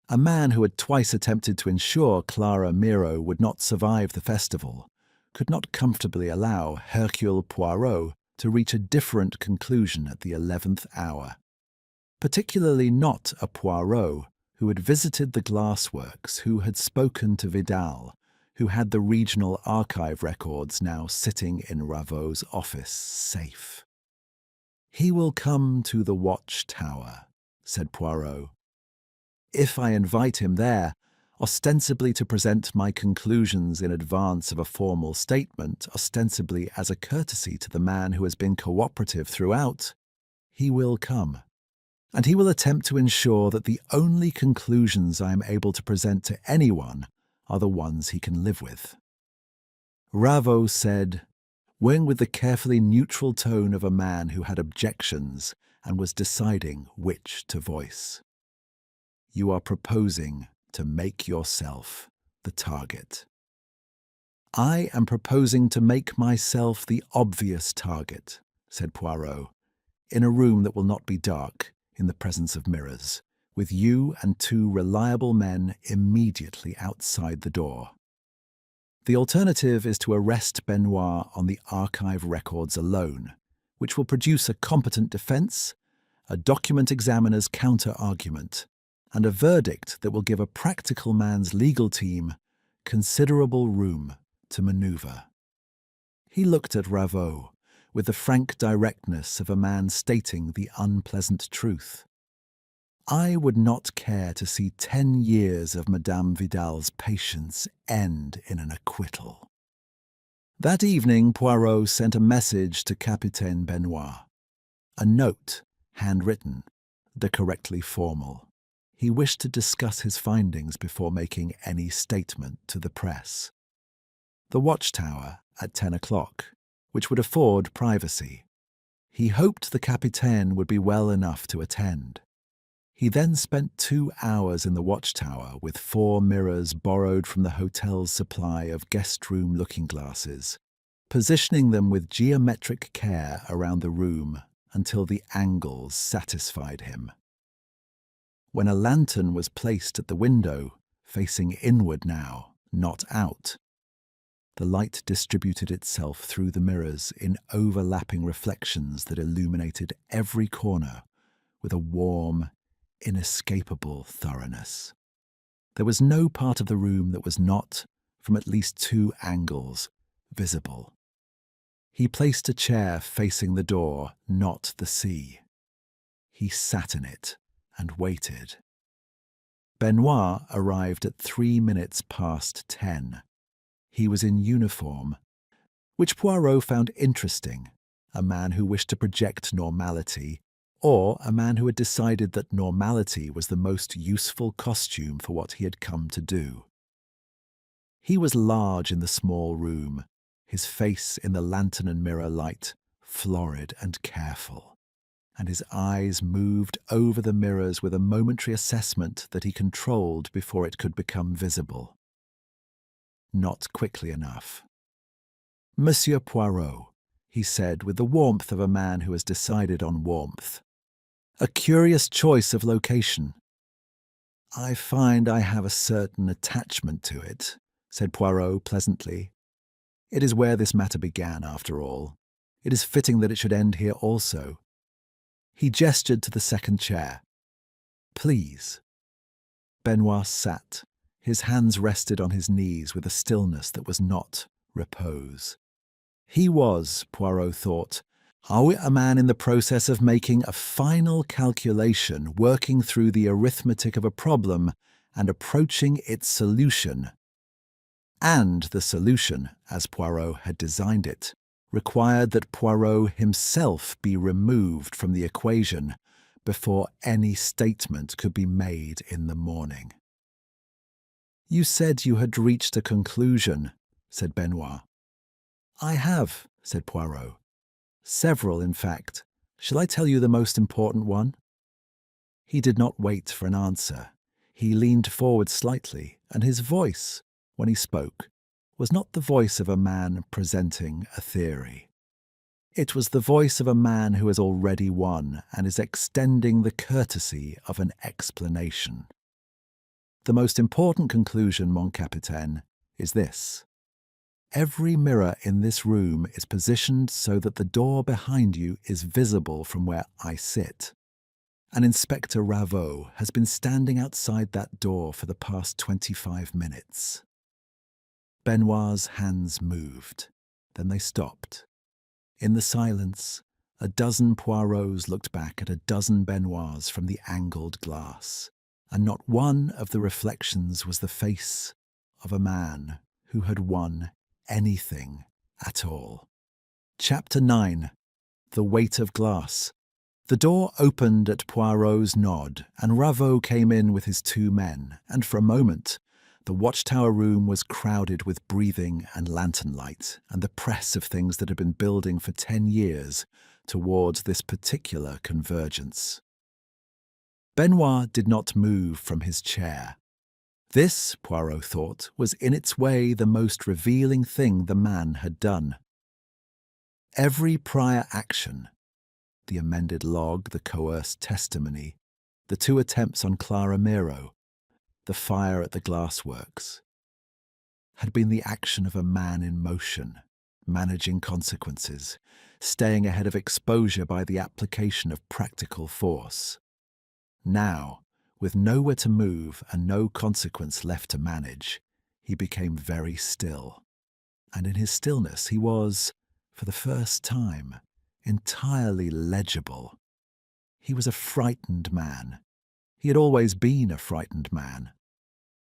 A man who had twice attempted to ensure Clara Miro would not survive the festival could not comfortably allow Hercule Poirot to reach a different conclusion at the 11th hour. Particularly not a Poirot who had visited the glassworks, who had spoken to Vidal, who had the regional archive records now sitting in Raveau's office safe. "He will come to the watchtower," said Poirot. "If I invite him there, ostensibly to present my conclusions in advance of a formal statement, ostensibly as a courtesy to the man who has been cooperative throughout, he will come. And he will attempt to ensure that the only conclusions I am able to present to anyone are the ones he can live with." Raveau said, weighing with the carefully neutral tone of a man who had objections and was deciding which to voice, "You are proposing to make yourself the target." "I am proposing to make myself the obvious target," said Poirot, "in a room that will not be dark, in the presence of mirrors, with you and two reliable men immediately outside the door. The alternative is to arrest Benoit on the archive records alone, which will produce a competent defense, a document examiner's counter-argument, and a verdict that will give a practical man's legal team considerable room to maneuver." He looked at Raveau with the frank directness of a man stating the unpleasant truth. "I would not care to see 10 years of Madame Vidal's patience end in an acquittal." That evening Poirot sent a message to Capitaine Benoit. A note, handwritten, correctly formal. He wished to discuss his findings before making any statement to the press. The watchtower at 10 o'clock, which would afford privacy. He hoped the Capitaine would be well enough to attend. He then spent 2 hours in the watchtower with 4 mirrors borrowed from the hotel's supply of guest-room looking-glasses, positioning them with geometric care around the room until the angles satisfied him. When a lantern was placed at the window, facing inward now, not out, the light distributed itself through the mirrors in overlapping reflections that illuminated every corner with a warm, inescapable thoroughness. There was no part of the room that was not, from at least 2 angles, visible. He placed a chair facing the door, not the sea. He sat in it and waited. Benoit arrived at 3 minutes past 10. He was in uniform, which Poirot found interesting, a man who wished to project normality, or a man who had decided that normality was the most useful costume for what he had come to do. He was large in the small room, his face in the lantern and mirror light, florid and careful, and his eyes moved over the mirrors with a momentary assessment that he controlled before it could become visible. Not quickly enough. "Monsieur Poirot," he said with the warmth of a man who has decided on warmth. "A curious choice of location." "I find I have a certain attachment to it," said Poirot pleasantly. "It is where this matter began, after all. It is fitting that it should end here also." He gestured to the second chair. "Please." Benoit sat. His hands rested on his knees with a stillness that was not repose. He was, Poirot thought, Are we a man in the process of making a final calculation, working through the arithmetic of a problem and approaching its solution? And the solution, as Poirot had designed it, required that Poirot himself be removed from the equation before any statement could be made in the morning. "You said you had reached a conclusion," said Benoit. "I have," said Poirot. "Several, in fact. Shall I tell you the most important one?" He did not wait for an answer. He leaned forward slightly, and his voice, when he spoke, was not the voice of a man presenting a theory. It was the voice of a man who has already won and is extending the courtesy of an explanation. "The most important conclusion, mon capitaine, is this. Every mirror in this room is positioned so that the door behind you is visible from where I sit. And Inspector Raveau has been standing outside that door for the past 25 minutes. Benoit's hands moved. Then they stopped. In the silence, a dozen Poirots looked back at a dozen Benoits from the angled glass, and not one of the reflections was the face of a man who had won anything at all. Chapter 9. The Weight of Glass. The door opened at Poirot's nod, and Raveau came in with his two men, and for a moment the watchtower room was crowded with breathing and lantern light, and the press of things that had been building for 10 years towards this particular convergence. Benoit did not move from his chair. This, Poirot thought, was in its way the most revealing thing the man had done. Every prior action, the amended log, the coerced testimony, the 2 attempts on Clara Miro, the fire at the glassworks, had been the action of a man in motion, managing consequences, staying ahead of exposure by the application of practical force. Now, with nowhere to move and no consequence left to manage, he became very still. And in his stillness he was, for the first time, entirely legible. He was a frightened man. He had always been a frightened man.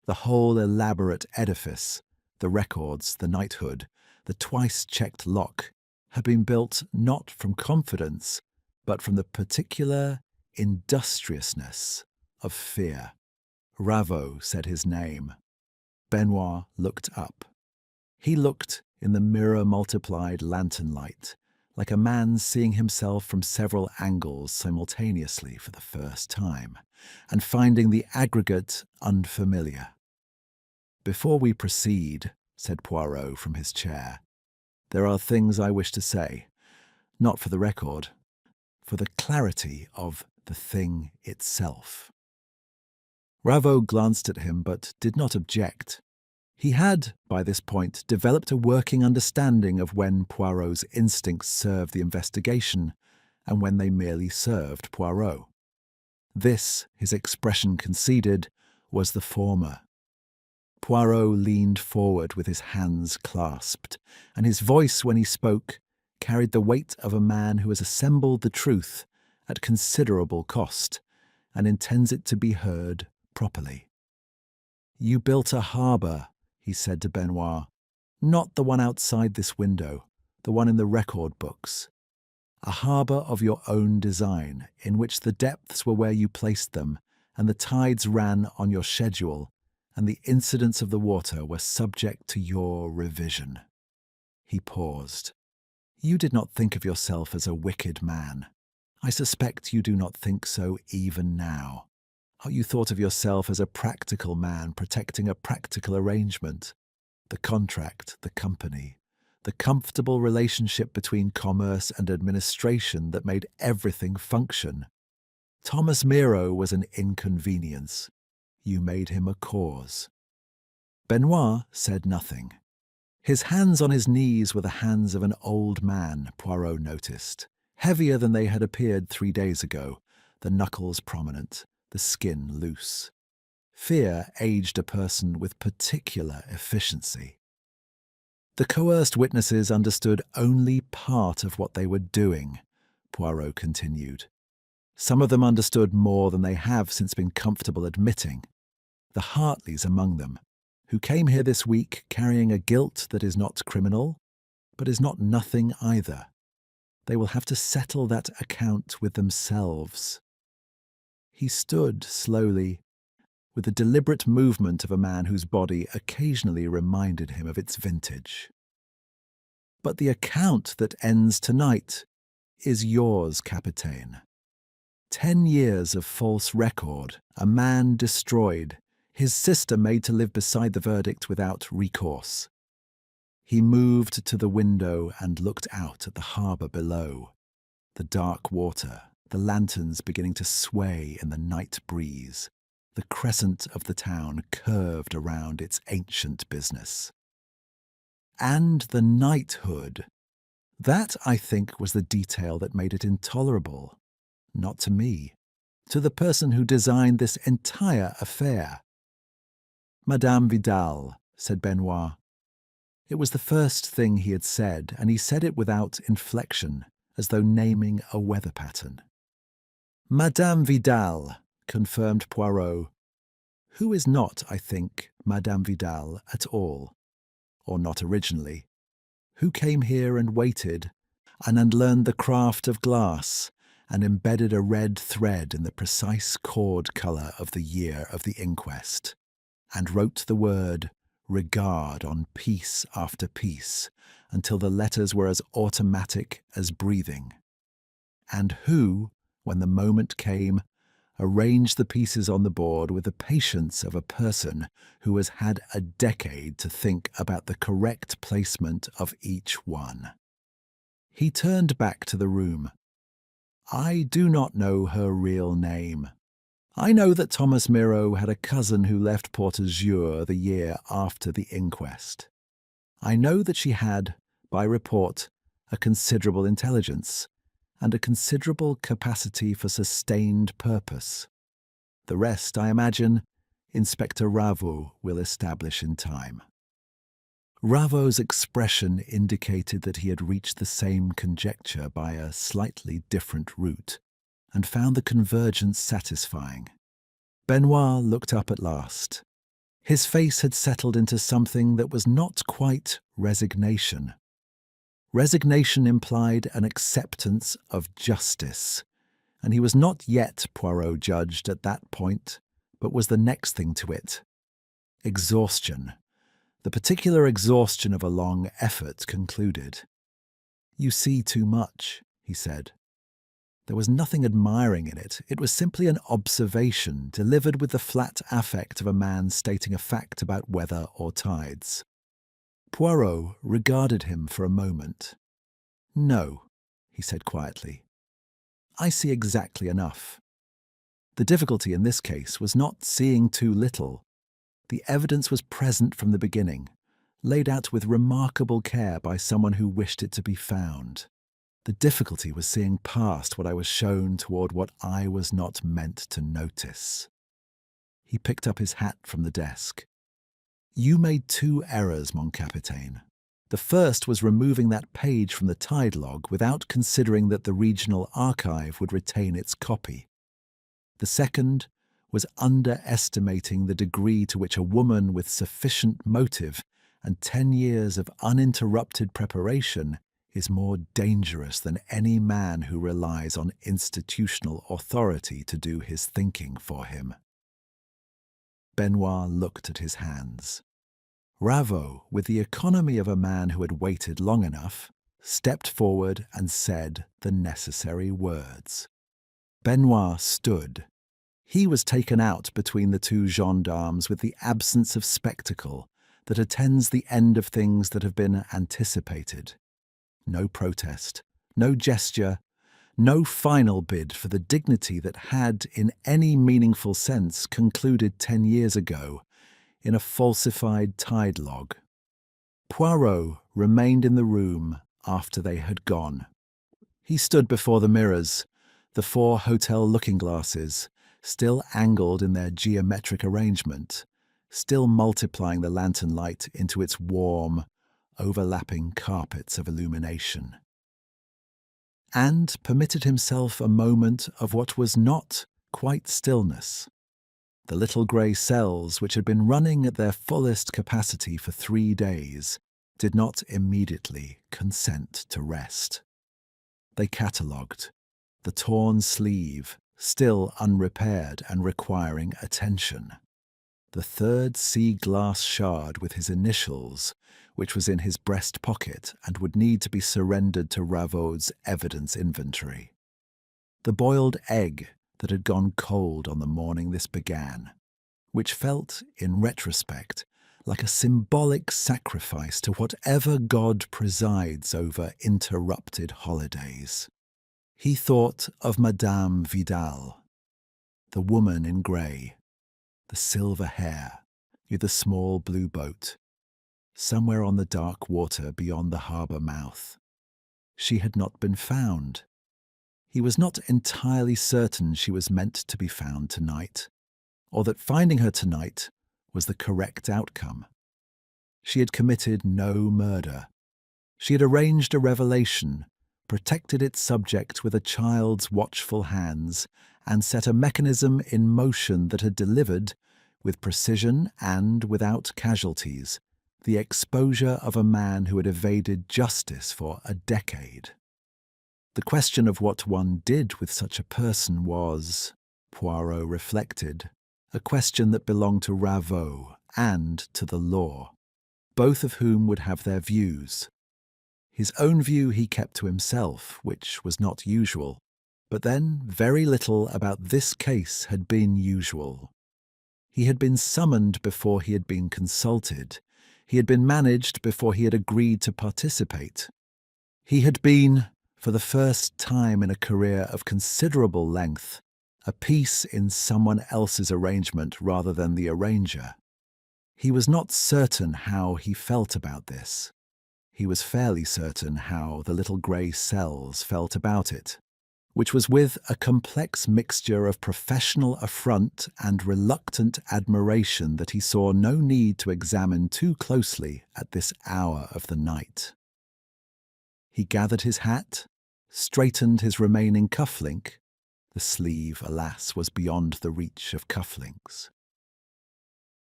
The whole elaborate edifice, the records, the knighthood, the twice-checked lock, had been built not from confidence, but from the particular industriousness of fear. Raveau said his name. Benoit looked up. He looked in the mirror-multiplied lantern light, like a man seeing himself from several angles simultaneously for the first time, and finding the aggregate unfamiliar. "Before we proceed," said Poirot from his chair, "there are things I wish to say, not for the record, for the clarity of the thing itself." Raveau glanced at him but did not object. He had, by this point, developed a working understanding of when Poirot's instincts served the investigation and when they merely served Poirot. This, his expression conceded, was the former. Poirot leaned forward with his hands clasped, and his voice, when he spoke, carried the weight of a man who has assembled the truth at considerable cost and intends it to be heard properly. "You built a harbour," he said to Benoit, "not the one outside this window, the one in the record books. A harbour of your own design, in which the depths were where you placed them, and the tides ran on your schedule, and the incidents of the water were subject to your revision." He paused. "You did not think of yourself as a wicked man. I suspect you do not think so even now. You thought of yourself as a practical man protecting a practical arrangement, the contract, the company, the comfortable relationship between commerce and administration that made everything function. Thomas Miro was an inconvenience. You made him a cause." Benoit said nothing. His hands on his knees were the hands of an old man, Poirot noticed, heavier than they had appeared 3 days ago, the knuckles prominent, the skin loose. Fear aged a person with particular efficiency. The coerced witnesses understood only part of what they were doing, Poirot continued. Some of them understood more than they have since been comfortable admitting. The Hartleys among them, who came here this week carrying a guilt that is not criminal, but is not nothing either. They will have to settle that account with themselves. He stood slowly, with the deliberate movement of a man whose body occasionally reminded him of its vintage. But the account that ends tonight is yours, Capitaine. 10 years of false record, a man destroyed, his sister made to live beside the verdict without recourse. He moved to the window and looked out at the harbour below. The dark water, the lanterns beginning to sway in the night breeze. The crescent of the town curved around its ancient business. And the knighthood. That, I think, was the detail that made it intolerable. Not to me. To the person who designed this entire affair. Madame Vidal, said Benoit. It was the first thing he had said, and he said it without inflection, as though naming a weather pattern. Madame Vidal, confirmed Poirot, who is not, I think, Madame Vidal at all, or not originally, who came here and waited, and learned the craft of glass, and embedded a red thread in the precise cord colour of the year of the inquest, and wrote the word regard on piece after piece until the letters were as automatic as breathing, and who, when the moment came, arranged the pieces on the board with the patience of a person who has had a decade to think about the correct placement of each one. He turned back to the room. I do not know her real name. I know that Thomas Miro had a cousin who left Port-Azur the year after the inquest. I know that she had, by report, a considerable intelligence and a considerable capacity for sustained purpose. The rest, I imagine, Inspector Ravo will establish in time. Ravo's expression indicated that he had reached the same conjecture by a slightly different route, and found the convergence satisfying. Benoit looked up at last. His face had settled into something that was not quite resignation. Resignation implied an acceptance of justice, and he was not yet, Poirot judged, at that point, but was the next thing to it. Exhaustion. The particular exhaustion of a long effort concluded. You see too much, he said. There was nothing admiring in it. It was simply an observation delivered with the flat affect of a man stating a fact about weather or tides. Poirot regarded him for a moment. No, he said quietly. I see exactly enough. The difficulty in this case was not seeing too little. The evidence was present from the beginning, laid out with remarkable care by someone who wished it to be found. The difficulty was seeing past what I was shown toward what I was not meant to notice. He picked up his hat from the desk. You made 2 errors, mon capitaine. The first was removing that page from the tide log without considering that the regional archive would retain its copy. The second was underestimating the degree to which a woman with sufficient motive and 10 years of uninterrupted preparation is more dangerous than any man who relies on institutional authority to do his thinking for him. Benoit looked at his hands. Ravo, with the economy of a man who had waited long enough, stepped forward and said the necessary words. Benoit stood. He was taken out between the 2 gendarmes with the absence of spectacle that attends the end of things that have been anticipated. No protest, no gesture, no final bid for the dignity that had, in any meaningful sense, concluded 10 years ago in a falsified tide log. Poirot remained in the room after they had gone. He stood before the mirrors, the 4 hotel looking-glasses, still angled in their geometric arrangement, still multiplying the lantern light into its warm, overlapping carpets of illumination. and permitted himself a moment of what was not quite stillness. The little grey cells, which had been running at their fullest capacity for 3 days, did not immediately consent to rest. They catalogued, the torn sleeve still unrepaired and requiring attention, the third sea glass shard with his initials, which was in his breast pocket and would need to be surrendered to Ravode's evidence inventory, the boiled egg that had gone cold on the morning this began, which felt, in retrospect, like a symbolic sacrifice to whatever god presides over interrupted holidays. He thought of Madame Vidal, the woman in grey, the silver hair, with the small blue boat, somewhere on the dark water beyond the harbour mouth. She had not been found. He was not entirely certain she was meant to be found tonight, or that finding her tonight was the correct outcome. She had committed no murder. She had arranged a revelation, protected its subject with a child's watchful hands, and set a mechanism in motion that had delivered, with precision and without casualties, the exposure of a man who had evaded justice for a decade. The question of what one did with such a person was, Poirot reflected, a question that belonged to Ravode and to the law, both of whom would have their views. His own view he kept to himself, which was not usual, but then very little about this case had been usual. He had been summoned before he had been consulted. He had been managed before he had agreed to participate. He had been, for the first time in a career of considerable length, a piece in someone else's arrangement rather than the arranger. He was not certain how he felt about this. He was fairly certain how the little grey cells felt about it, which was with a complex mixture of professional affront and reluctant admiration that he saw no need to examine too closely at this hour of the night. He gathered his hat, straightened his remaining cufflink. The sleeve, alas, was beyond the reach of cufflinks,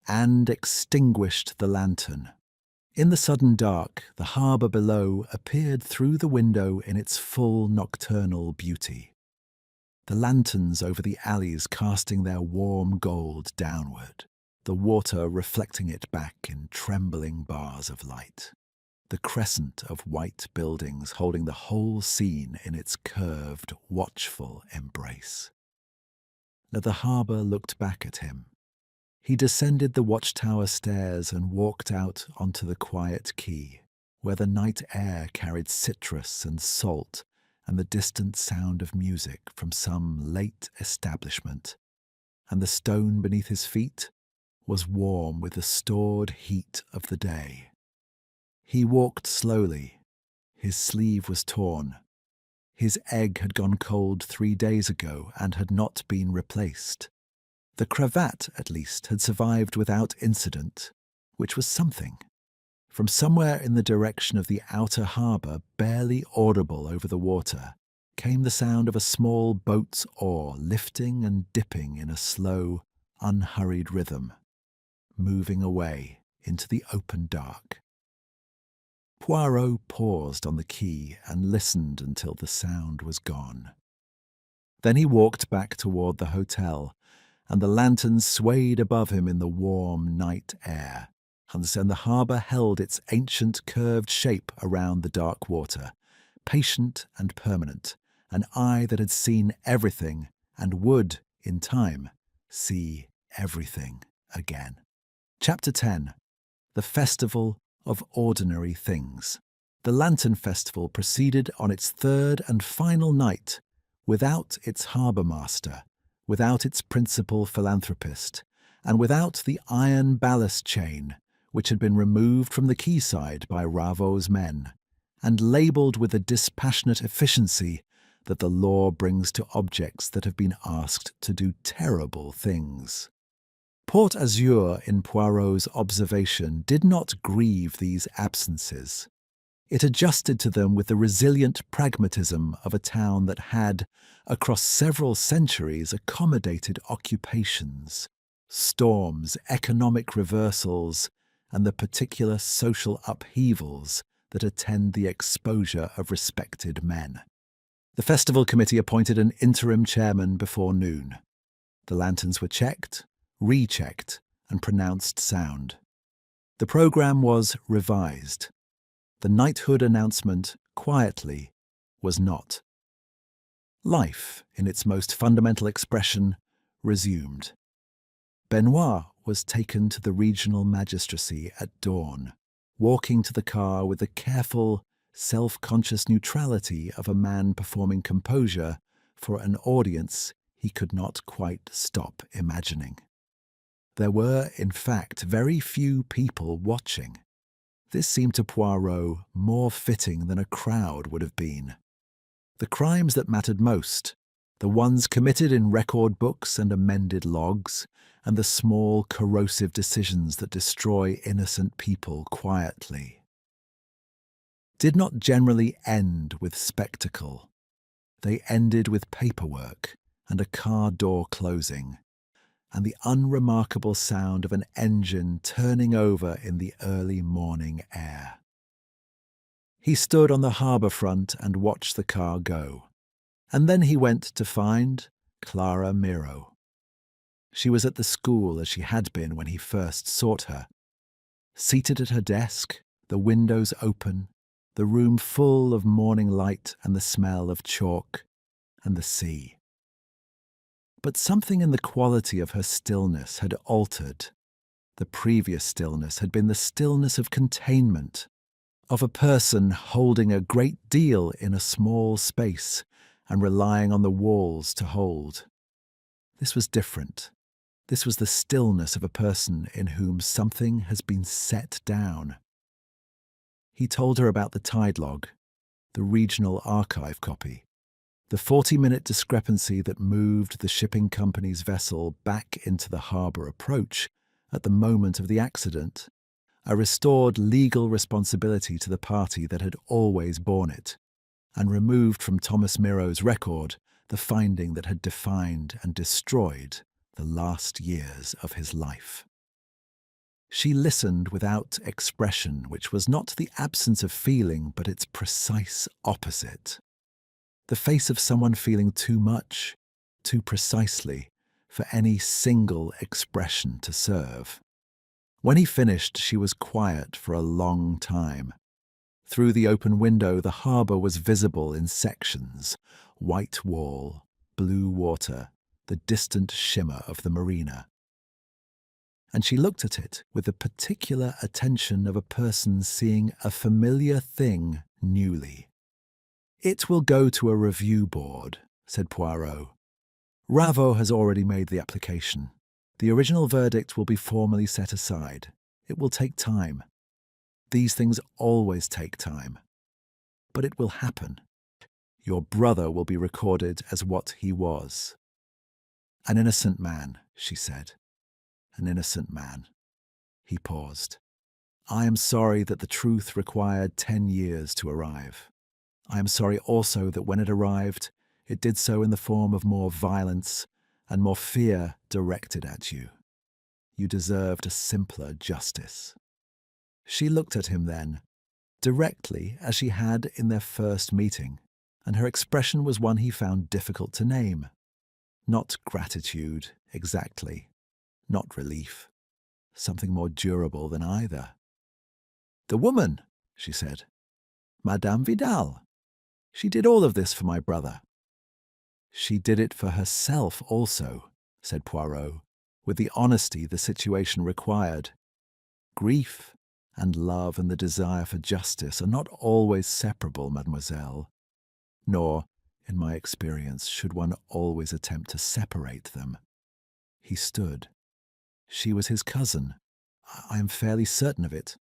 and extinguished the lantern. In the sudden dark, the harbour below appeared through the window in its full nocturnal beauty, the lanterns over the alleys casting their warm gold downward, the water reflecting it back in trembling bars of light, the crescent of white buildings holding the whole scene in its curved, watchful embrace. Now the harbour looked back at him. He descended the watchtower stairs and walked out onto the quiet quay, where the night air carried citrus and salt and the distant sound of music from some late establishment, and the stone beneath his feet was warm with the stored heat of the day. He walked slowly. His sleeve was torn. His egg had gone cold 3 days ago and had not been replaced. The cravat, at least, had survived without incident, which was something. From somewhere in the direction of the outer harbour, barely audible over the water, came the sound of a small boat's oar lifting and dipping in a slow, unhurried rhythm, moving away into the open dark. Poirot paused on the quay and listened until the sound was gone. Then he walked back toward the hotel, and the lanterns swayed above him in the warm night air, and the harbour held its ancient curved shape around the dark water, patient and permanent, an eye that had seen everything and would, in time, see everything again. Chapter 10. The Festival of Ordinary Things. The Lantern Festival proceeded on its third and final night without its harbour master, without its principal philanthropist, and without the iron ballast chain which had been removed from the quayside by Ravode's men, and labelled with the dispassionate efficiency that the law brings to objects that have been asked to do terrible things. Port Azur, in Poirot's observation, did not grieve these absences. It adjusted to them with the resilient pragmatism of a town that had, across several centuries, accommodated occupations, storms, economic reversals, and the particular social upheavals that attend the exposure of respected men. The festival committee appointed an interim chairman before noon. The lanterns were checked, rechecked, and pronounced sound. The programme was revised. The knighthood announcement, quietly, was not. Life, in its most fundamental expression, resumed. Benoit was taken to the regional magistracy at dawn, walking to the car with the careful, self-conscious neutrality of a man performing composure for an audience he could not quite stop imagining. There were, in fact, very few people watching. This seemed to Poirot more fitting than a crowd would have been. The crimes that mattered most, the ones committed in record books and amended logs, and the small, corrosive decisions that destroy innocent people quietly, did not generally end with spectacle. They ended with paperwork and a car door closing, and the unremarkable sound of an engine turning over in the early morning air. He stood on the harbour front and watched the car go, and then he went to find Clara Miro. She was at the school as she had been when he first sought her, seated at her desk, the windows open, the room full of morning light and the smell of chalk and the sea. But something in the quality of her stillness had altered. The previous stillness had been the stillness of containment, of a person holding a great deal in a small space and relying on the walls to hold. This was different. This was the stillness of a person in whom something has been set down. He told her about the tide log, the regional archive copy, the 40-minute discrepancy that moved the shipping company's vessel back into the harbour approach at the moment of the accident, a restored legal responsibility to the party that had always borne it, and removed from Thomas Miro's record the finding that had defined and destroyed the last years of his life. She listened without expression, which was not the absence of feeling, but its precise opposite. The face of someone feeling too much, too precisely, for any single expression to serve. When he finished, she was quiet for a long time. Through the open window, the harbour was visible in sections: white wall, blue water, the distant shimmer of the marina. And she looked at it with the particular attention of a person seeing a familiar thing newly. "It will go to a review board," said Poirot. "Ravo has already made the application. The original verdict will be formally set aside. It will take time. These things always take time. But it will happen. Your brother will be recorded as what he was." "An innocent man," she said. "An innocent man." He paused. "I am sorry that the truth required 10 years to arrive. I am sorry also that when it arrived, it did so in the form of more violence and more fear directed at you. You deserved a simpler justice." She looked at him then, directly as she had in their first meeting, and her expression was one he found difficult to name. Not gratitude, exactly. Not relief. Something more durable than either. "The woman," she said. "Madame Vidal. She did all of this for my brother." "She did it for herself also," said Poirot, with the honesty the situation required. "Grief and love and the desire for justice are not always separable, mademoiselle. Nor, in my experience, should one always attempt to separate them." He stood. She was his cousin. I am fairly certain of it,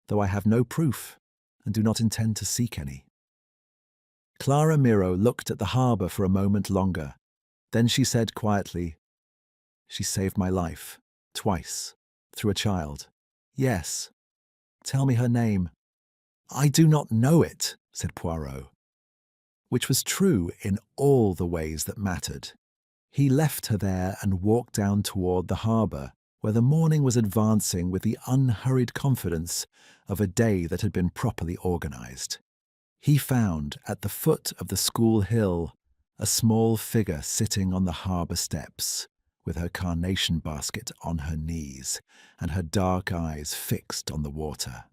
though I have no proof and do not intend to seek any. Clara Miro looked at the harbour for a moment longer. Then she said quietly, "She saved my life, twice, through a child. Yes. Tell me her name." "I do not know it," said Poirot, which was true in all the ways that mattered. He left her there and walked down toward the harbour, where the morning was advancing with the unhurried confidence of a day that had been properly organised. He found, at the foot of the school hill, a small figure sitting on the harbour steps, with her carnation basket on her knees and her dark eyes fixed on the water.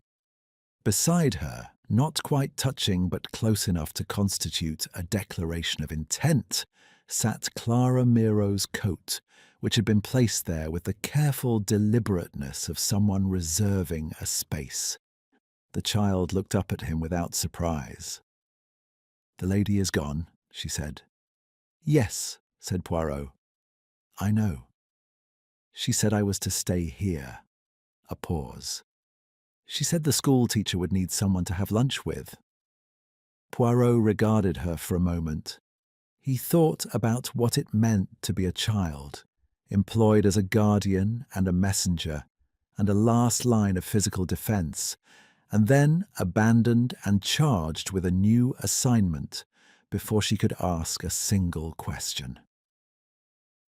Beside her, not quite touching but close enough to constitute a declaration of intent, sat Clara Miro's coat, which had been placed there with the careful deliberateness of someone reserving a space. The child looked up at him without surprise. "The lady is gone," she said. "Yes," said Poirot. "I know. She said I was to stay here." A pause. "She said the school teacher would need someone to have lunch with." Poirot regarded her for a moment. He thought about what it meant to be a child, employed as a guardian and a messenger, and a last line of physical defence, and then abandoned and charged with a new assignment before she could ask a single question.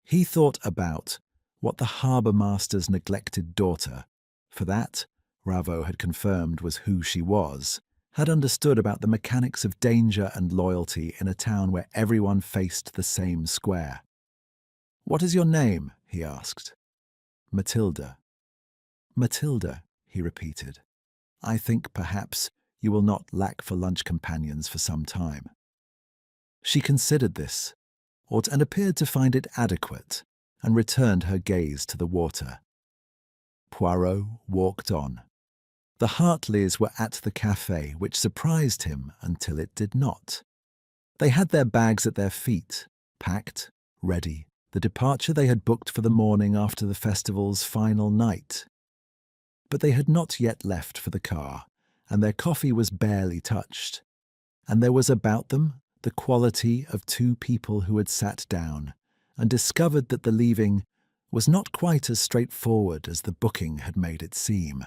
He thought about what the harbour master's neglected daughter, for that, Ravo had confirmed was who she was, had understood about the mechanics of danger and loyalty in a town where everyone faced the same square. "What is your name?" he asked. "Matilda." "Matilda," he repeated. "I think, perhaps, you will not lack for lunch companions for some time." She considered this, and appeared to find it adequate, and returned her gaze to the water. Poirot walked on. The Hartleys were at the café, which surprised him until it did not. They had their bags at their feet, packed, ready, the departure they had booked for the morning after the festival's final night. But they had not yet left for the car, and their coffee was barely touched. And there was about them the quality of two people who had sat down and discovered that the leaving was not quite as straightforward as the booking had made it seem.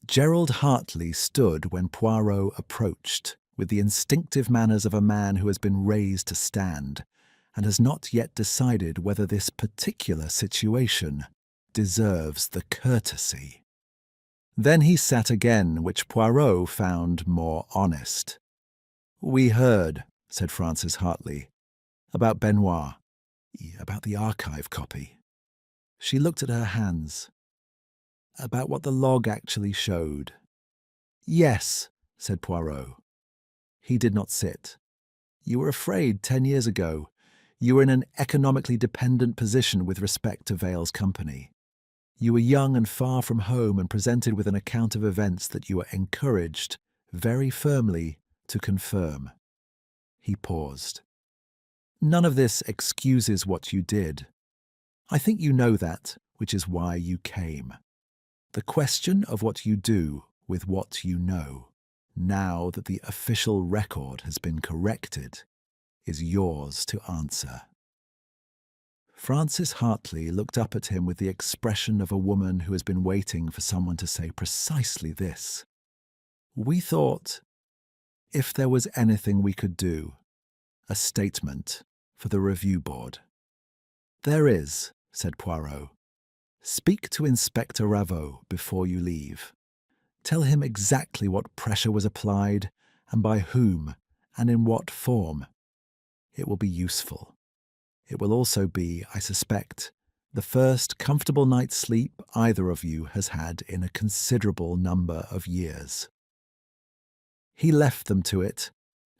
Gerald Hartley stood when Poirot approached, with the instinctive manners of a man who has been raised to stand, and has not yet decided whether this particular situation deserves the courtesy. Then he sat again, which Poirot found more honest. "We heard," said Francis Hartley, "about Benoit, about the archive copy." She looked at her hands. "About what the log actually showed." "Yes," said Poirot. He did not sit. "You were afraid 10 years ago. You were in an economically dependent position with respect to Vale's company. You were young and far from home and presented with an account of events that you were encouraged, very firmly, to confirm." He paused. "None of this excuses what you did. I think you know that, which is why you came. The question of what you do with what you know, now that the official record has been corrected, is yours to answer." Francis Hartley looked up at him with the expression of a woman who has been waiting for someone to say precisely this. "We thought, if there was anything we could do, a statement for the review board." "There is," said Poirot. "Speak to Inspector Ravo before you leave. Tell him exactly what pressure was applied, and by whom, and in what form. It will be useful. It will also be, I suspect, the first comfortable night's sleep either of you has had in a considerable number of years." He left them to it,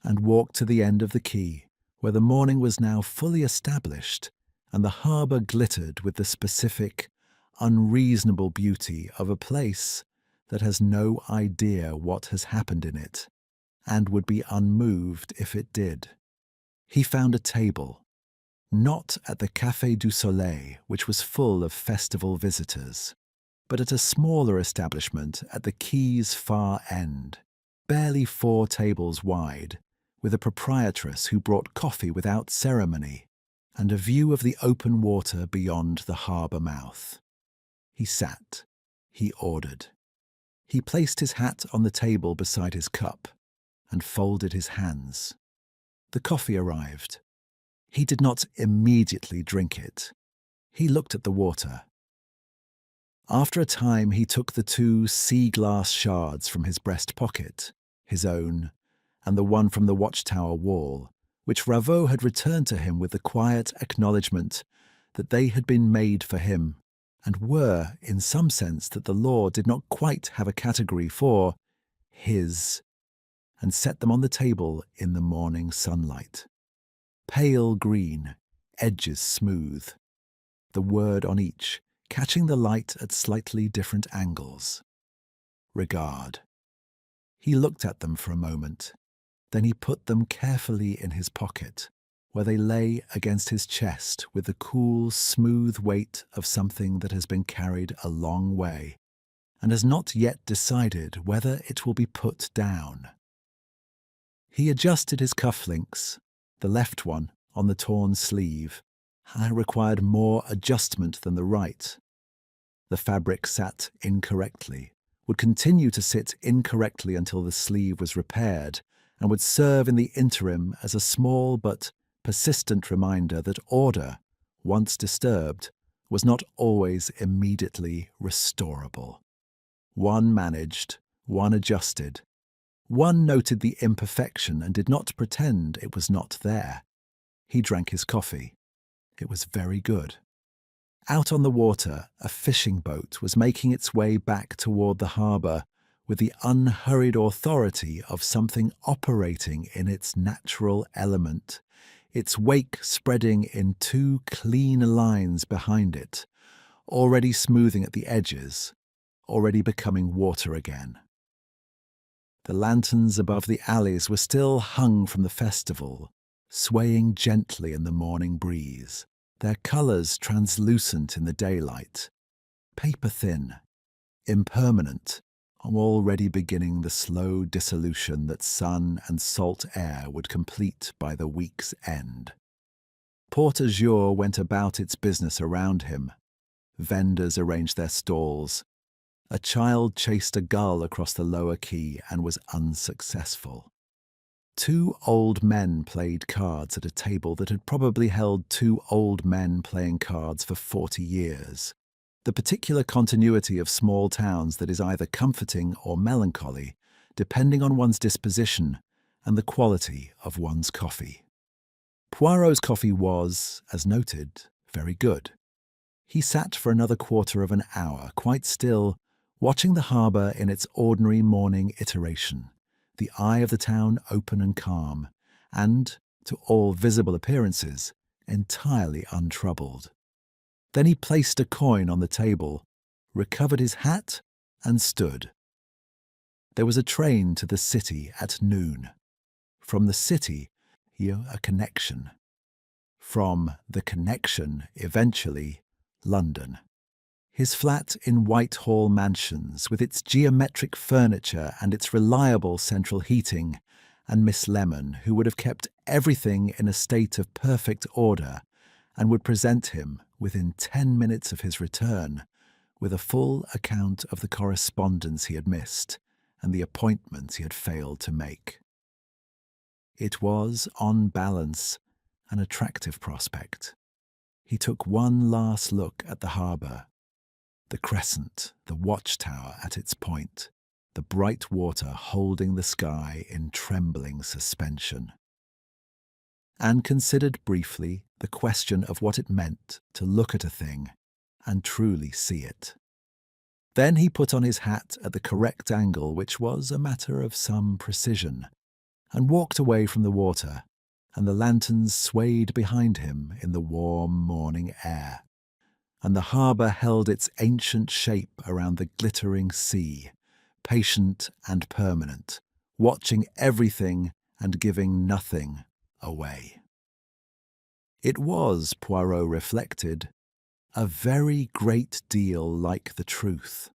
and walked to the end of the quay, where the morning was now fully established, and the harbour glittered with the specific, unreasonable beauty of a place that has no idea what has happened in it, and would be unmoved if it did. He found a table, not at the Café du Soleil, which was full of festival visitors, but at a smaller establishment at the quay's far end, barely 4 tables wide, with a proprietress who brought coffee without ceremony, and a view of the open water beyond the harbour mouth. He sat. He ordered. He placed his hat on the table beside his cup and folded his hands. The coffee arrived. He did not immediately drink it. He looked at the water. After a time, he took the 2 sea glass shards from his breast pocket, his own, and the one from the watchtower wall, which Raveau had returned to him with the quiet acknowledgement that they had been made for him, and were, in some sense, that the law did not quite have a category for his, and set them on the table in the morning sunlight. Pale green, edges smooth, the word on each, catching the light at slightly different angles. Regard. He looked at them for a moment. Then he put them carefully in his pocket, where they lay against his chest with the cool, smooth weight of something that has been carried a long way and has not yet decided whether it will be put down. He adjusted his cufflinks, the left one on the torn sleeve, required more adjustment than the right. The fabric sat incorrectly, would continue to sit incorrectly until the sleeve was repaired, and would serve in the interim as a small but persistent reminder that order, once disturbed, was not always immediately restorable. One managed, one adjusted. One noted the imperfection and did not pretend it was not there. He drank his coffee. It was very good. Out on the water, a fishing boat was making its way back toward the harbour with the unhurried authority of something operating in its natural element, its wake spreading in 2 clean lines behind it, already smoothing at the edges, already becoming water again. The lanterns above the alleys were still hung from the festival, swaying gently in the morning breeze, their colours translucent in the daylight, paper-thin, impermanent, already beginning the slow dissolution that sun and salt air would complete by the week's end. Porte-à-jour went about its business around him. Vendors arranged their stalls. A child chased a gull across the lower quay and was unsuccessful. 2 old men played cards at a table that had probably held 2 old men playing cards for 40 years. The particular continuity of small towns that is either comforting or melancholy, depending on one's disposition and the quality of one's coffee. Poirot's coffee was, as noted, very good. He sat for another quarter of an hour, quite still, watching the harbour in its ordinary morning iteration, the eye of the town open and calm, and, to all visible appearances, entirely untroubled. Then he placed a coin on the table, recovered his hat, and stood. There was a train to the city at noon. From the city, a connection. From the connection, eventually, London. His flat in Whitehall Mansions, with its geometric furniture and its reliable central heating, and Miss Lemon, who would have kept everything in a state of perfect order, and would present him, within 10 minutes of his return, with a full account of the correspondence he had missed and the appointments he had failed to make. It was, on balance, an attractive prospect. He took one last look at the harbour, the crescent, the watchtower at its point, the bright water holding the sky in trembling suspension, and considered briefly the question of what it meant to look at a thing and truly see it. Then he put on his hat at the correct angle, which was a matter of some precision, and walked away from the water, and the lanterns swayed behind him in the warm morning air, and the harbour held its ancient shape around the glittering sea, patient and permanent, watching everything and giving nothing away. It was, Poirot reflected, a very great deal like the truth.